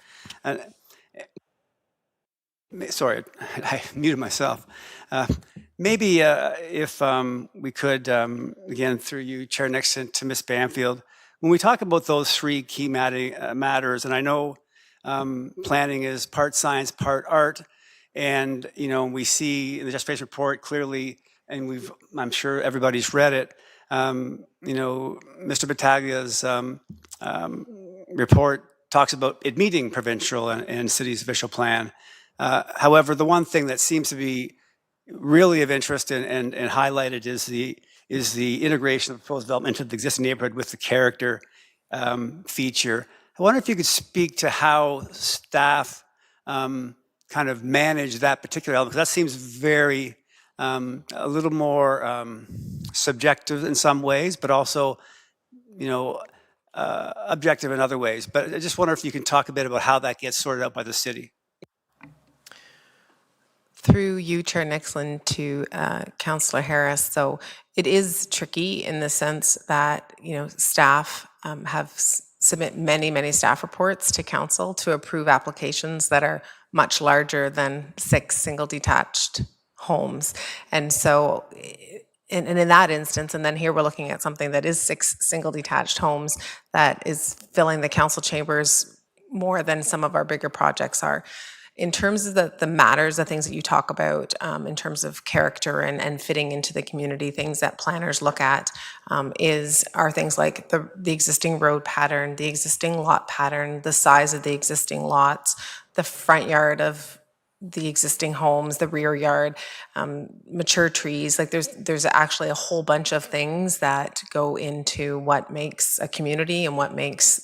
Speaker 15: Sorry, I muted myself. Maybe if we could, again, through you, Chair Nixon, to Ms. Banfield, when we talk about those 3 key matters, and I know planning is part science, part art, and we see in the justification report clearly, and I'm sure everybody's read it, Mr. Battaglia's report talks about it meeting provincial and city's official plan. However, the one thing that seems to be really of interest and highlighted is the integration of proposed development into the existing neighborhood with the character feature. I wonder if you could speak to how staff kind of manage that particular element, because that seems very, a little more subjective in some ways, but also, objective in other ways. But I just wonder if you can talk a bit about how that gets sorted out by the city.
Speaker 2: Through you, Chair Nixon, to Councillor Harris. So it is tricky in the sense that, staff have submit many staff reports to council to approve applications that are much larger than 6 single detached homes. And so, and in that instance, and then here we're looking at something that is 6 single detached homes that is filling the council chambers more than some of our bigger projects are. In terms of the matters, the things that you talk about in terms of character and fitting into the community, things that planners look at are things like the existing road pattern, the existing lot pattern, the size of the existing lots, the front yard of the existing homes, the rear yard, mature trees. Like there's actually a whole bunch of things that go into what makes a community and what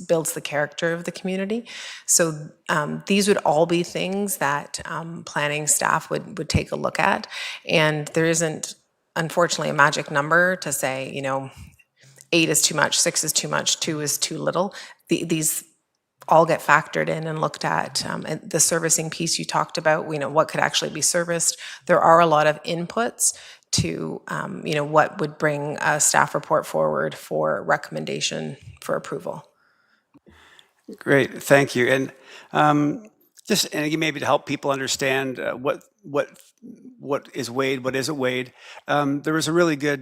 Speaker 2: builds the character of the community. So these would all be things that planning staff would take a look at. And there isn't, unfortunately, a magic number to say, 8 is too much, 6 is too much, 2 is too little. These all get factored in and looked at. And the servicing piece you talked about, what could actually be serviced. There are a lot of inputs to, what would bring a staff report forward for recommendation for approval.
Speaker 15: Great, thank you. And and maybe to help people understand what is weighed, what isn't weighed. There was a really good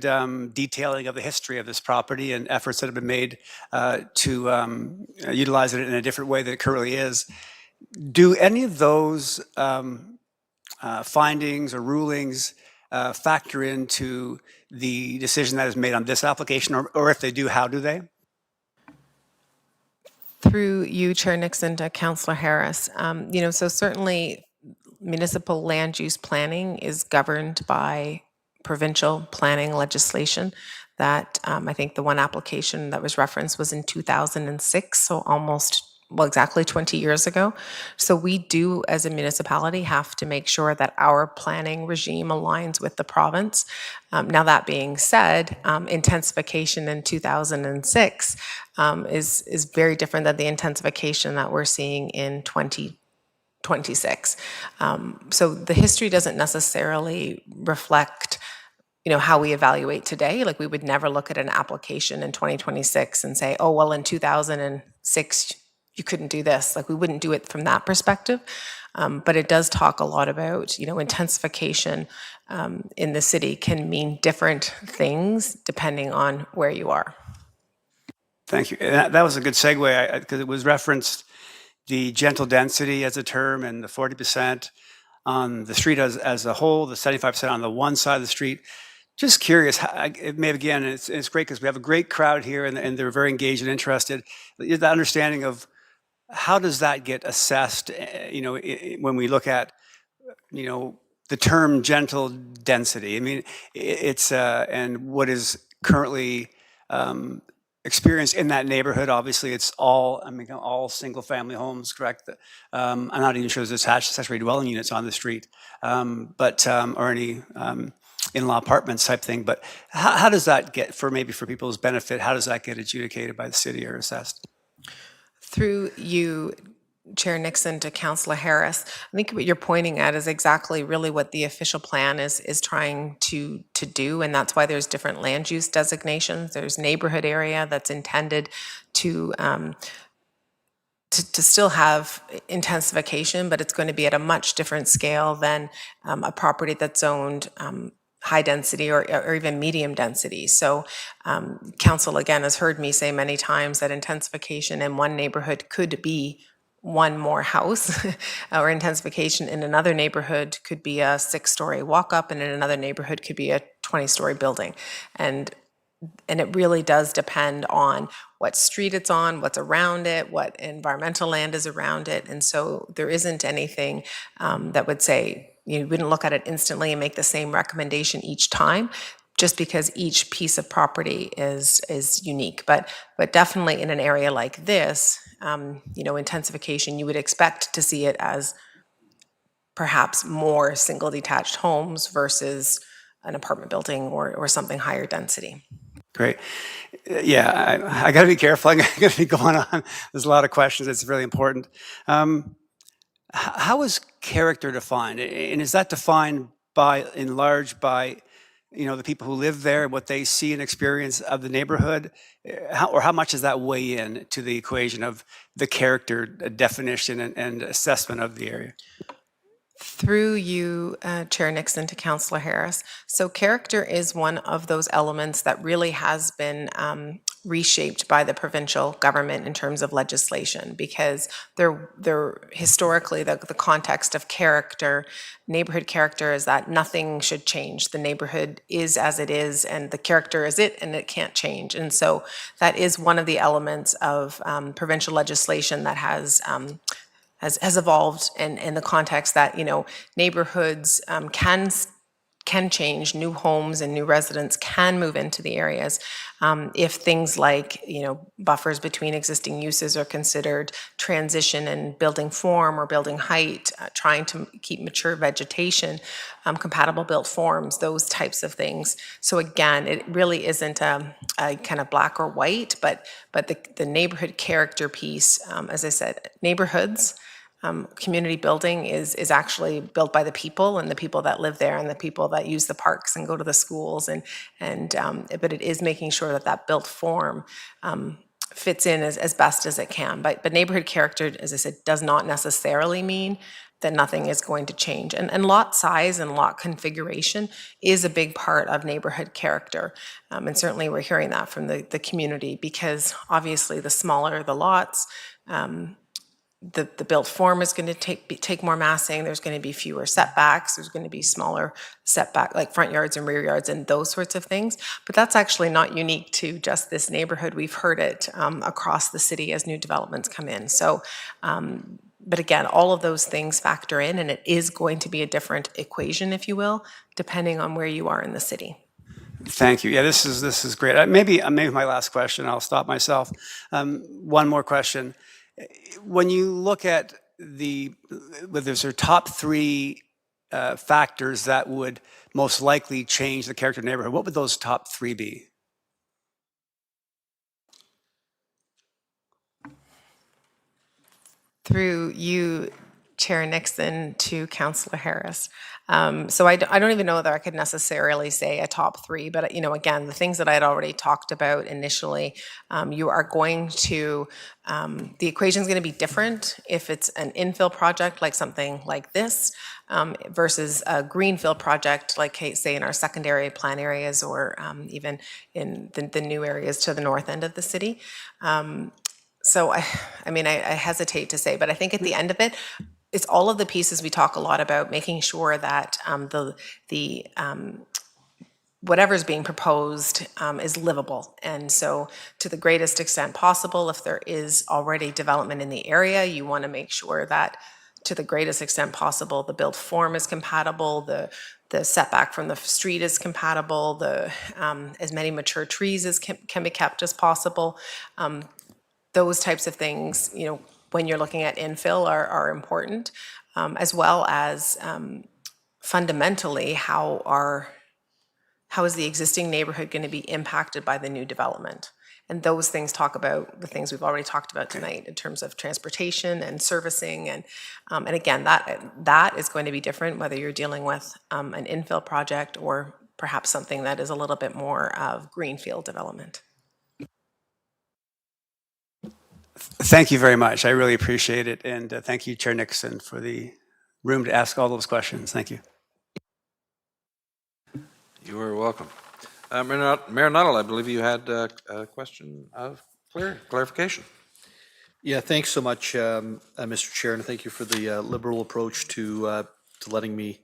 Speaker 15: detailing of the history of this property and efforts that have been made to utilize it in a different way than it currently is. Do any of those findings or rulings factor into the decision that is made on this application, or if they do, how do they?
Speaker 2: Through you, Chair Nixon, to Councillor Harris. So certainly municipal land use planning is governed by provincial planning legislation that I think the one application that was referenced was in 2006, so almost, well, exactly 20 years ago. So we do, as a municipality, have to make sure that our planning regime aligns with the province. Now, that being said, intensification in 2006 is very different than the intensification that we're seeing in 2026. So the history doesn't necessarily reflect how we evaluate today. Like, we would never look at an application in 2026 and say, oh, well, in 2006, you couldn't do this. Like, we wouldn't do it from that perspective. But it does talk a lot about, intensification in the city can mean different things depending on where you are.
Speaker 15: Thank you. And that was a good segue because it was referenced the gentle density as a term and the 40% on the street as a whole, the 75% on the one side of the street. Just curious, again, it's great because we have a great crowd here and they're very engaged and interested. The understanding of how does that get assessed, when we look at, the term gentle density? I mean, it's, and what is currently experienced in that neighborhood. Obviously, it's all single-family homes, correct? I'm not even sure there's accessory dwelling units on the street, or any in-law apartments type thing. But how does that get, for people's benefit, how does that get adjudicated by the city or assessed?
Speaker 2: Through you, Chair Nixon, to Councillor Harris, I think what you're pointing at is exactly really what the official plan is trying to do, and that's why there's different land use designations. There's neighborhood area that's intended to still have intensification, but it's going to be at a much different scale than a property that's zoned high density or even medium density. So council, again, has heard me say many times that intensification in one neighborhood could be one more house, or intensification in another neighborhood could be a 6-story walk-up, and in another neighborhood could be a 20-story building. And it really does depend on what street it's on, what's around it, what environmental land is around it. And so there isn't anything that would say, you wouldn't look at it instantly and make the same recommendation each time, just because each piece of property is unique. But definitely in an area like this, intensification, you would expect to see it as perhaps more single detached homes versus an apartment building or something higher density.
Speaker 15: Great. Yeah, I got to be careful. I'm going to be going on. There's a lot of questions. It's really important. How is character defined? And is that defined in large by the people who live there, what they see and experience of the neighborhood? How much does that weigh in to the equation of the character definition and assessment of the area?
Speaker 2: Through you, Chair Nixon, to Councillor Harris. So character is one of those elements that really has been reshaped by the provincial government in terms of legislation, because they're historically, the context of character, neighborhood character, is that nothing should change. The neighborhood is as it is, and the character is it, and it can't change. And so that is one of the elements of provincial legislation that has evolved in the context that neighborhoods can change. New homes and new residents can move into the areas if things like buffers between existing uses are considered, transition in building form or building height, trying to keep mature vegetation, compatible built forms, those types of things. So again, it really isn't a kind of black or white, but the neighborhood character piece, as I said, neighborhoods. Community building is actually built by the people and the people that live there and the people that use the parks and go to the schools, but it is making sure that built form fits in as best as it can. But neighborhood character, as I said, does not necessarily mean that nothing is going to change. And lot size and lot configuration is a big part of neighborhood character. And certainly we're hearing that from the community, because obviously the smaller the lots, the built form is going to take more massing. There's going to be fewer setbacks. There's going to be smaller setback, like front yards and rear yards and those sorts of things. But that's actually not unique to just this neighborhood. We've heard it across the city as new developments come in. So But again, all of those things factor in, and it is going to be a different equation, if you will, depending on where you are in the city.
Speaker 15: Thank you. Yeah, this is great. Maybe my last question. I'll stop myself. One more question. When you look at whether there's top three factors that would most likely change the character of the neighborhood, what would those top three be?
Speaker 2: Through you, Chair Nixon, to Councillor Harris. So I don't even know that I could necessarily say a top three, but again, the things that I had already talked about initially, you are going to, the equation is going to be different if it's an infill project like something like this versus a greenfield project like, say, in our secondary plan areas or even in the new areas to the north end of the city. So I hesitate to say, but I think at the end of it, it's all of the pieces we talk a lot about, making sure that whatever's being proposed is livable. And so to the greatest extent possible, if there is already development in the area, you want to make sure that to the greatest extent possible, the built form is compatible, the setback from the street is compatible, as many mature trees as can be kept as possible. Those types of things, when you're looking at infill are important, as well as fundamentally how is the existing neighborhood going to be impacted by the new development? And those things talk about the things we've already talked about tonight in terms of transportation and servicing. And again, that is going to be different whether you're dealing with an infill project or perhaps something that is a little bit more of greenfield development.
Speaker 15: Thank you very much. I really appreciate it. And thank you, Chair Nixon, for the room to ask all those questions. Thank you.
Speaker 1: You are welcome. Mayor Nuttall, I believe you had a question of clarification.
Speaker 16: Yeah, thanks so much, Mr. Chair, and thank you for the liberal approach to letting me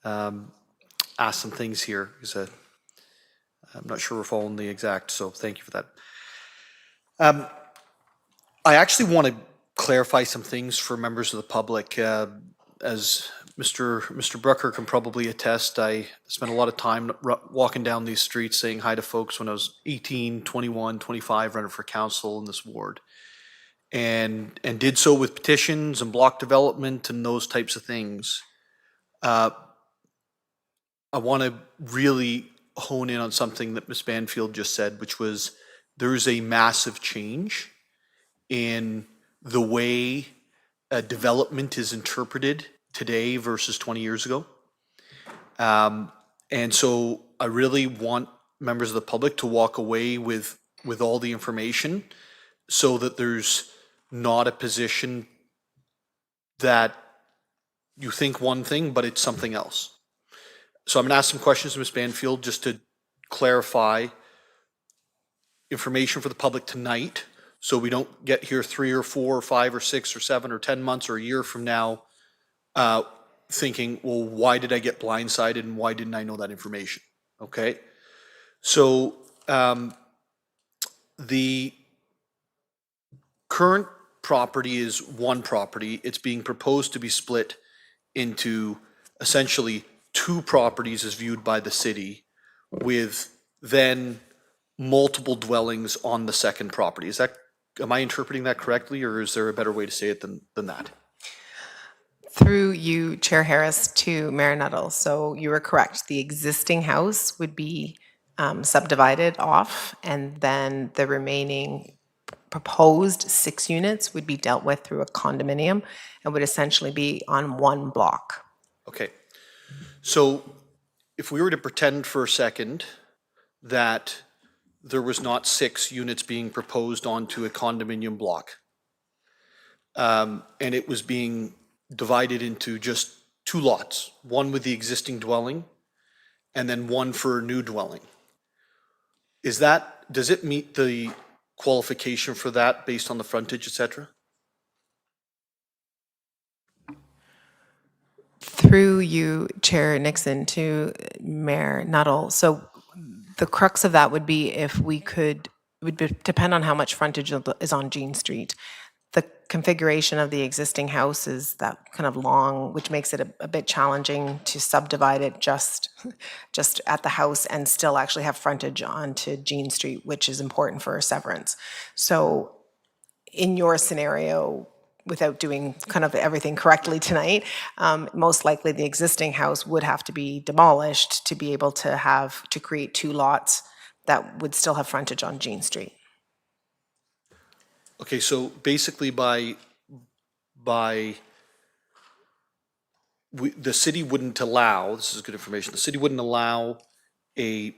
Speaker 16: ask some things here, because I'm not sure we're following the exact, so thank you for that. I actually want to clarify some things for members of the public. As Mr. Brucker can probably attest, I spent a lot of time walking down these streets saying hi to folks when I was 18, 21, 25, running for council in this ward. And did so with petitions and block development and those types of things. I want to really hone in on something that Ms. Banfield just said, which was there is a massive change in the way development is interpreted today versus 20 years ago. And so I really want members of the public to walk away with all the information so that there's not a position that you think one thing, but it's something else. So I'm going to ask some questions to Ms. Banfield just to clarify information for the public tonight, so we don't get here 3 or 4 or 5 or 6 or 7 or 10 months or a year from now thinking, well, why did I get blindsided and why didn't I know that information? Okay. So the current property is one property. It's being proposed to be split into essentially 2 properties as viewed by the city, with then multiple dwellings on the second property. Am I interpreting that correctly, or is there a better way to say it than that?
Speaker 2: Through you, Chair Harris, to Mayor Nuttall. So you were correct. The existing house would be subdivided off, and then the remaining proposed 6 units would be dealt with through a condominium and would essentially be on one block.
Speaker 16: Okay. So if we were to pretend for a second that there was not 6 units being proposed onto a condominium block, and it was being divided into just 2 lots, one with the existing dwelling and then one for a new dwelling. Does it meet the qualification for that based on the frontage, et cetera?
Speaker 2: Through you, Chair Nixon, to Mayor Nuttall. So the crux of that would be if we could, depend on how much frontage is on Gan Street. configuration of the existing house is that kind of long, which makes it a bit challenging to subdivide it just at the house and still actually have frontage onto Gan Street, which is important for severance. So in your scenario, without doing kind of everything correctly tonight, most likely the existing house would have to be demolished to be able to create two lots that would still have frontage on Gan Street.
Speaker 16: Okay, so basically the city wouldn't allow, this is good information, the city wouldn't allow a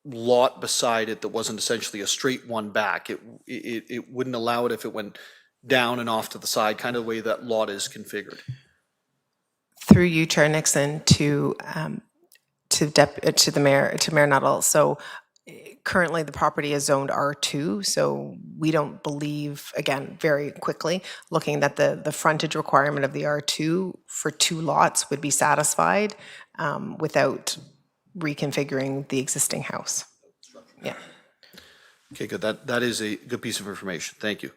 Speaker 16: lot beside it that wasn't essentially a straight one back. It wouldn't allow it if it went down and off to the side, kind of the way that lot is configured.
Speaker 2: Through you, Chair Nixon, to the mayor, to Mayor Nuttall. So currently the property is zoned R2, so we don't believe, again, very quickly, looking that the frontage requirement of the R2 for two lots would be satisfied without reconfiguring the existing house. Yeah.
Speaker 16: Okay, good. That is a good piece of information. Thank you.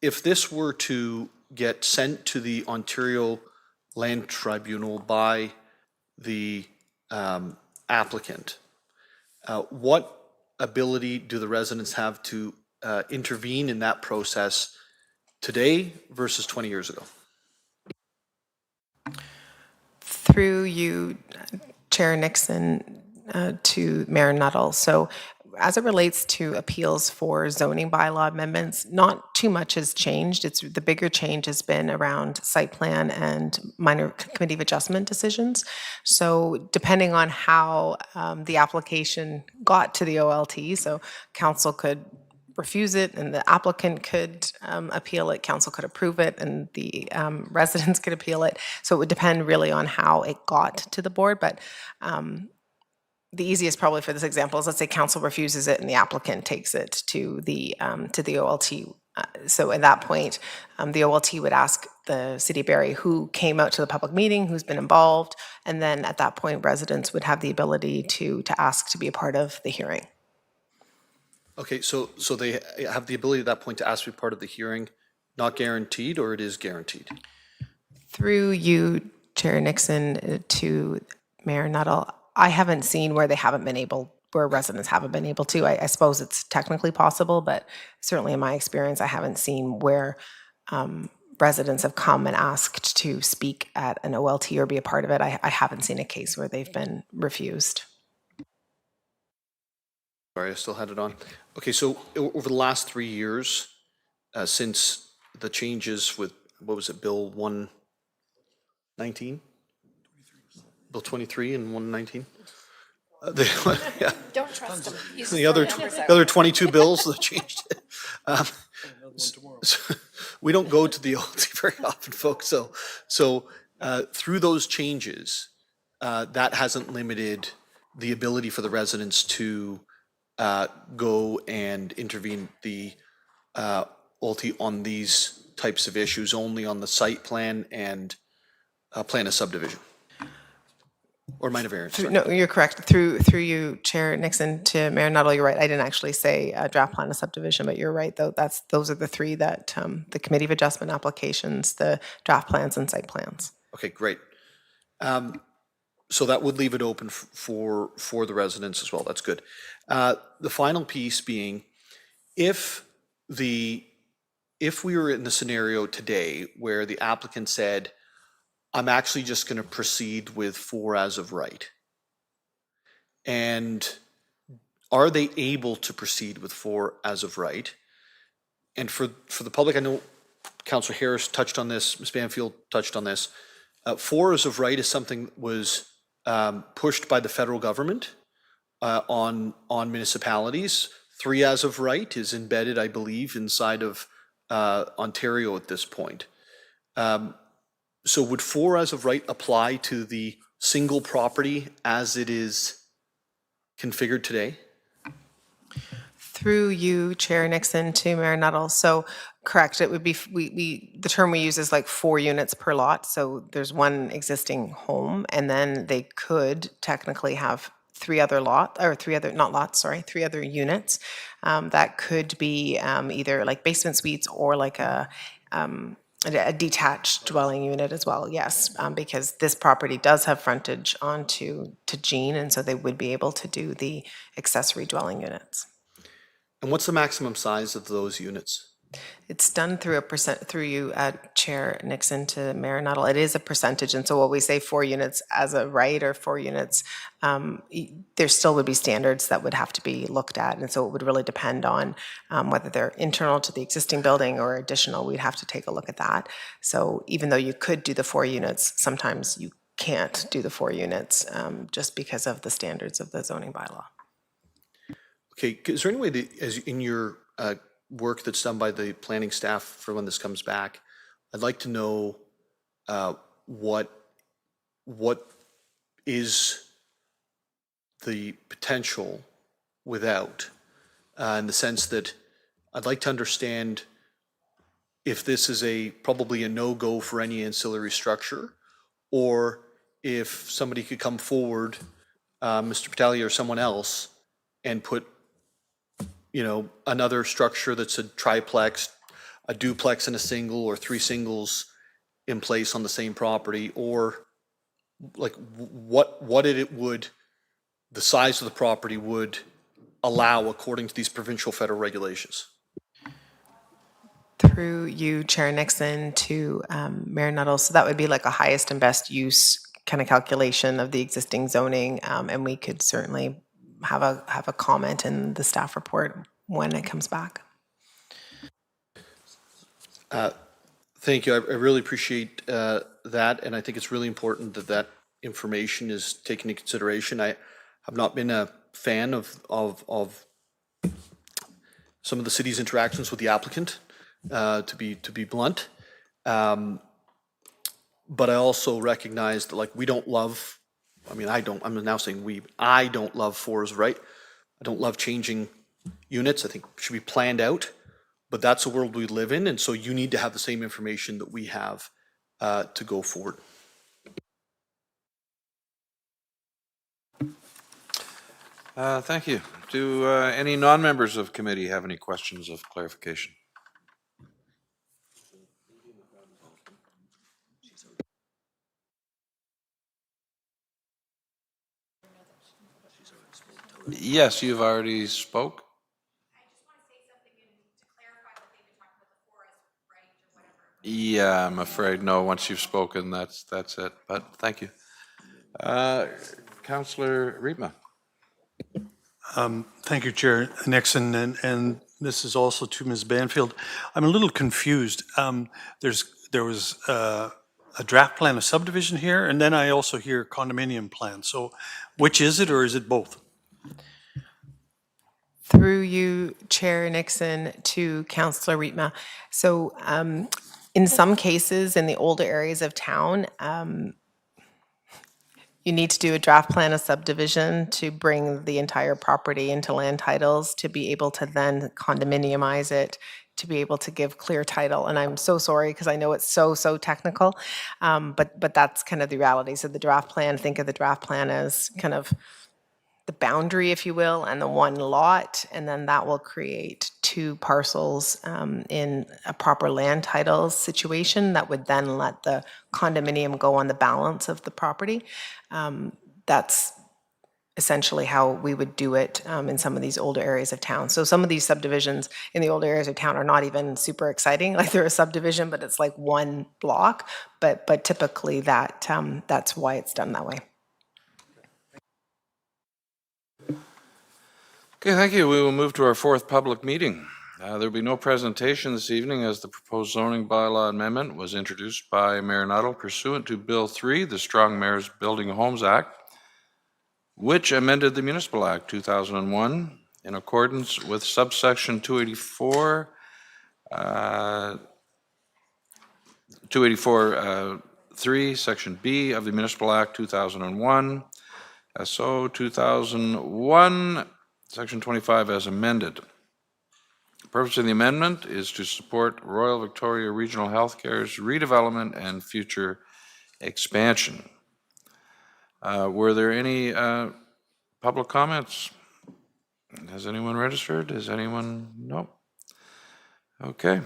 Speaker 16: If this were to get sent to the Ontario Land Tribunal by the applicant, what ability do the residents have to intervene in that process today versus 20 years ago?
Speaker 2: Through you, Chair Nixon, to Mayor Nuttall. So as it relates to appeals for zoning bylaw amendments, not too much has changed. The bigger change has been around site plan and minor committee of adjustment decisions. So depending on how the application got to the OLT, so council could refuse it and the applicant could appeal it, council could approve it, and the residents could appeal it. So it would depend really on how it got to the board, but the easiest probably for this example is, let's say council refuses it and the applicant takes it to the OLT. So at that point, the OLT would ask the City of Barrie who came out to the public meeting, who's been involved, and then at that point, residents would have the ability to ask to be a part of the hearing.
Speaker 16: Okay, so they have the ability at that point to ask to be part of the hearing, not guaranteed, or it is guaranteed?
Speaker 2: Through you, Chair Nixon, to Mayor Nuttall, I haven't seen where where residents haven't been able to. I suppose it's technically possible, but certainly in my experience, I haven't seen where residents have come and asked to speak at an OLT or be a part of it. I haven't seen a case where they've been refused.
Speaker 16: Sorry, I still had it on. Okay, so over the last 3 years, since the changes with, what was it, Bill 119? Bill 23 and 119? Yeah.
Speaker 2: Don't trust him.
Speaker 16: The other 22 bills that changed it. We don't go to the OLT very often, folks. So through those changes, that hasn't limited the ability for the residents to go and intervene the OLT on these types of issues, only on the site plan and plan of subdivision. Or minor variance.
Speaker 2: No, you're correct. Through you, Chair Nixon, to Mayor Nuttall, you're right. I didn't actually say draft plan of subdivision, but you're right, though. Those are the three that the committee of adjustment applications, the draft plans, and site plans.
Speaker 16: Okay, great. So that would leave it open for the residents as well. That's good. The final piece being, if we were in the scenario today where the applicant said, I'm actually just going to proceed with 4 as of right, and are they able to proceed with 4 as of right? And for the public, I know Councillor Harris touched on this, Ms. Banfield touched on this. 4 as of right is something that was pushed by the federal government on municipalities. 3 as of right is embedded, I believe, inside of Ontario at this point. So would 4 as of right apply to the single property as it is configured today?
Speaker 2: Through you, Chair Nixon, to Mayor Nuttall. So correct, it would be, the term we use is like 4 units per lot. So there's one existing home, and then they could technically have three other units. That could be either like basement suites or like a detached dwelling unit as well, yes, because this property does have frontage onto Jean, and so they would be able to do the accessory dwelling units.
Speaker 16: And what's the maximum size of those units?
Speaker 2: It's done through you, Chair Nixon, to Mayor Nuttall. It is a percentage, and so what we say 4 units as a right or 4 units, there still would be standards that would have to be looked at, and so it would really depend on whether they're internal to the existing building or additional. We'd have to take a look at that. So even though you could do the 4 units, sometimes you can't do the 4 units just because of the standards of the zoning bylaw.
Speaker 16: Okay, is there any way that, as in your work that's done by the planning staff for when this comes back, I'd like to know what is the potential without, in the sense that I'd like to understand if this is probably a no-go for any ancillary structure, or if somebody could come forward, Mr. Battaglia or someone else, and put another structure that's a triplex, a duplex and a single, or 3 singles in place on the same property, or like the size of the property would allow according to these provincial federal regulations.
Speaker 2: Through you, Chair Nixon, to Mayor Nuttall. So that would be like a highest and best use kind of calculation of the existing zoning, and we could certainly have a comment in the staff report when it comes back.
Speaker 16: Thank you. I really appreciate that, and I think it's really important that information is taken into consideration. I have not been a fan of some of the city's interactions with the applicant, to be blunt. But I also recognize that we don't love. I'm now saying I don't love 4s, right? I don't love changing units. I think it should be planned out, but that's the world we live in, and so you need to have the same information that we have to go forward.
Speaker 1: Thank you. Do any non-members of committee have any questions of clarification? Yes, you've already spoke. Yeah, I'm afraid no. Once you've spoken, that's it. But thank you. Councillor Riepma.
Speaker 17: Thank you, Chair Nixon, and this is also to Ms. Banfield. I'm a little confused. There was a draft plan of subdivision here, and then I also hear condominium plan. So which is it, or is it both?
Speaker 2: Through you, Chair Nixon, to Councillor Riepma. So in some cases, in the older areas of town, you need to do a draft plan of subdivision to bring the entire property into land titles to be able to then condominiumize it, to be able to give clear title. And I'm so sorry because I know it's so technical, but that's kind of the reality. So the draft plan, think of the draft plan as kind of the boundary, if you will, and the one lot, and then that will create 2 parcels in a proper land title situation that would then let the condominium go on the balance of the property. That's essentially how we would do it in some of these older areas of town. So some of these subdivisions in the older areas of town are not even super exciting. Like they're a subdivision, but it's like one block. But typically that's why it's done that way.
Speaker 1: Okay, thank you. We will move to our 4th public meeting. There will be no presentation this evening as the proposed zoning bylaw amendment was introduced by Mayor Nuttall pursuant to Bill 3, the Strong Mayors Building Homes Act, which amended the Municipal Act 2001 in accordance with subsection 284, 3, section B of the Municipal Act 2001, SO 2001, section 25 as amended. The purpose of the amendment is to support Royal Victoria Regional Healthcare's redevelopment and future expansion. Were there any public comments? Has anyone registered? Is anyone? No. Okay.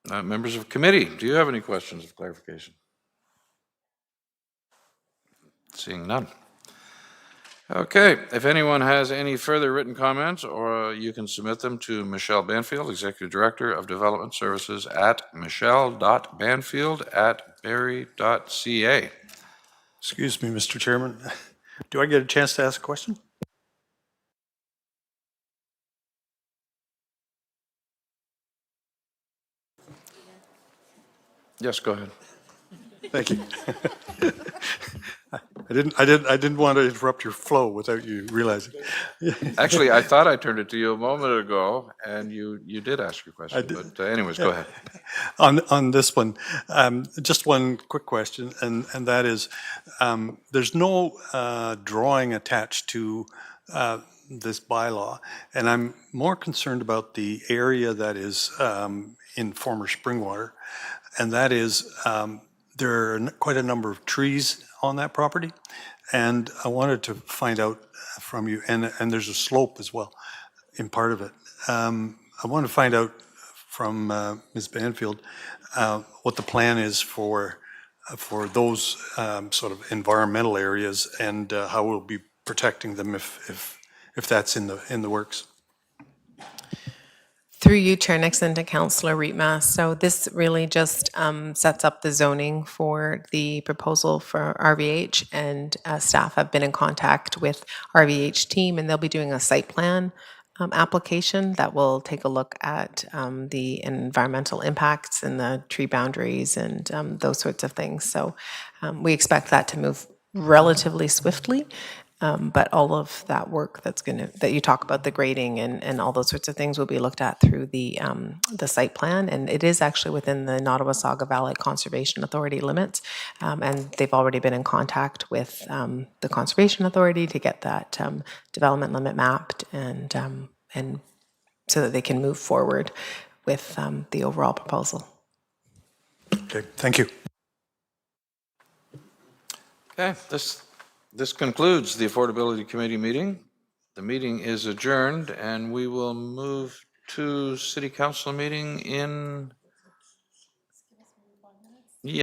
Speaker 1: Members of committee, do you have any questions of clarification? Seeing none. Okay, if anyone has any further written comments, or you can submit them to Michelle Banfield, Executive Director of Development Services at michelle.banfield@barrie.ca.
Speaker 17: Excuse me, Mr. Chairman. Do I get a chance to ask a question?
Speaker 1: Yes, go ahead.
Speaker 17: Thank you. I didn't want to interrupt your flow without you realizing.
Speaker 1: Actually, I thought I turned it to you a moment ago, and you did ask your question, but anyways, go ahead.
Speaker 17: On this one, just one quick question, and that is, there's no drawing attached to this bylaw, and I'm more concerned about the area that is in former Springwater, and that is there are quite a number of trees on that property, and I wanted to find out from you, and there's a slope as well in part of it. I want to find out from Ms. Banfield what the plan is for those sort of environmental areas, and how we'll be protecting them if that's in the works.
Speaker 2: Through you, Chair Nixon, to Councillor Rietma. So this really just sets up the zoning for the proposal for RVH, and staff have been in contact with RVH team, and they'll be doing a site plan application that will take a look at the environmental impacts and the tree boundaries and those sorts of things. So we expect that to move relatively swiftly. But all of that work that you talk about, the grading and all those sorts of things, will be looked at through the site plan. And it is actually within the Nottawasaga Valley Conservation Authority limits. And they've already been in contact with the Conservation Authority to get that development limit mapped, and so that they can move forward with the overall proposal.
Speaker 17: Okay, thank you.
Speaker 1: Okay, this concludes the Affordability Committee meeting. The meeting is adjourned, and we will move to City Council meeting in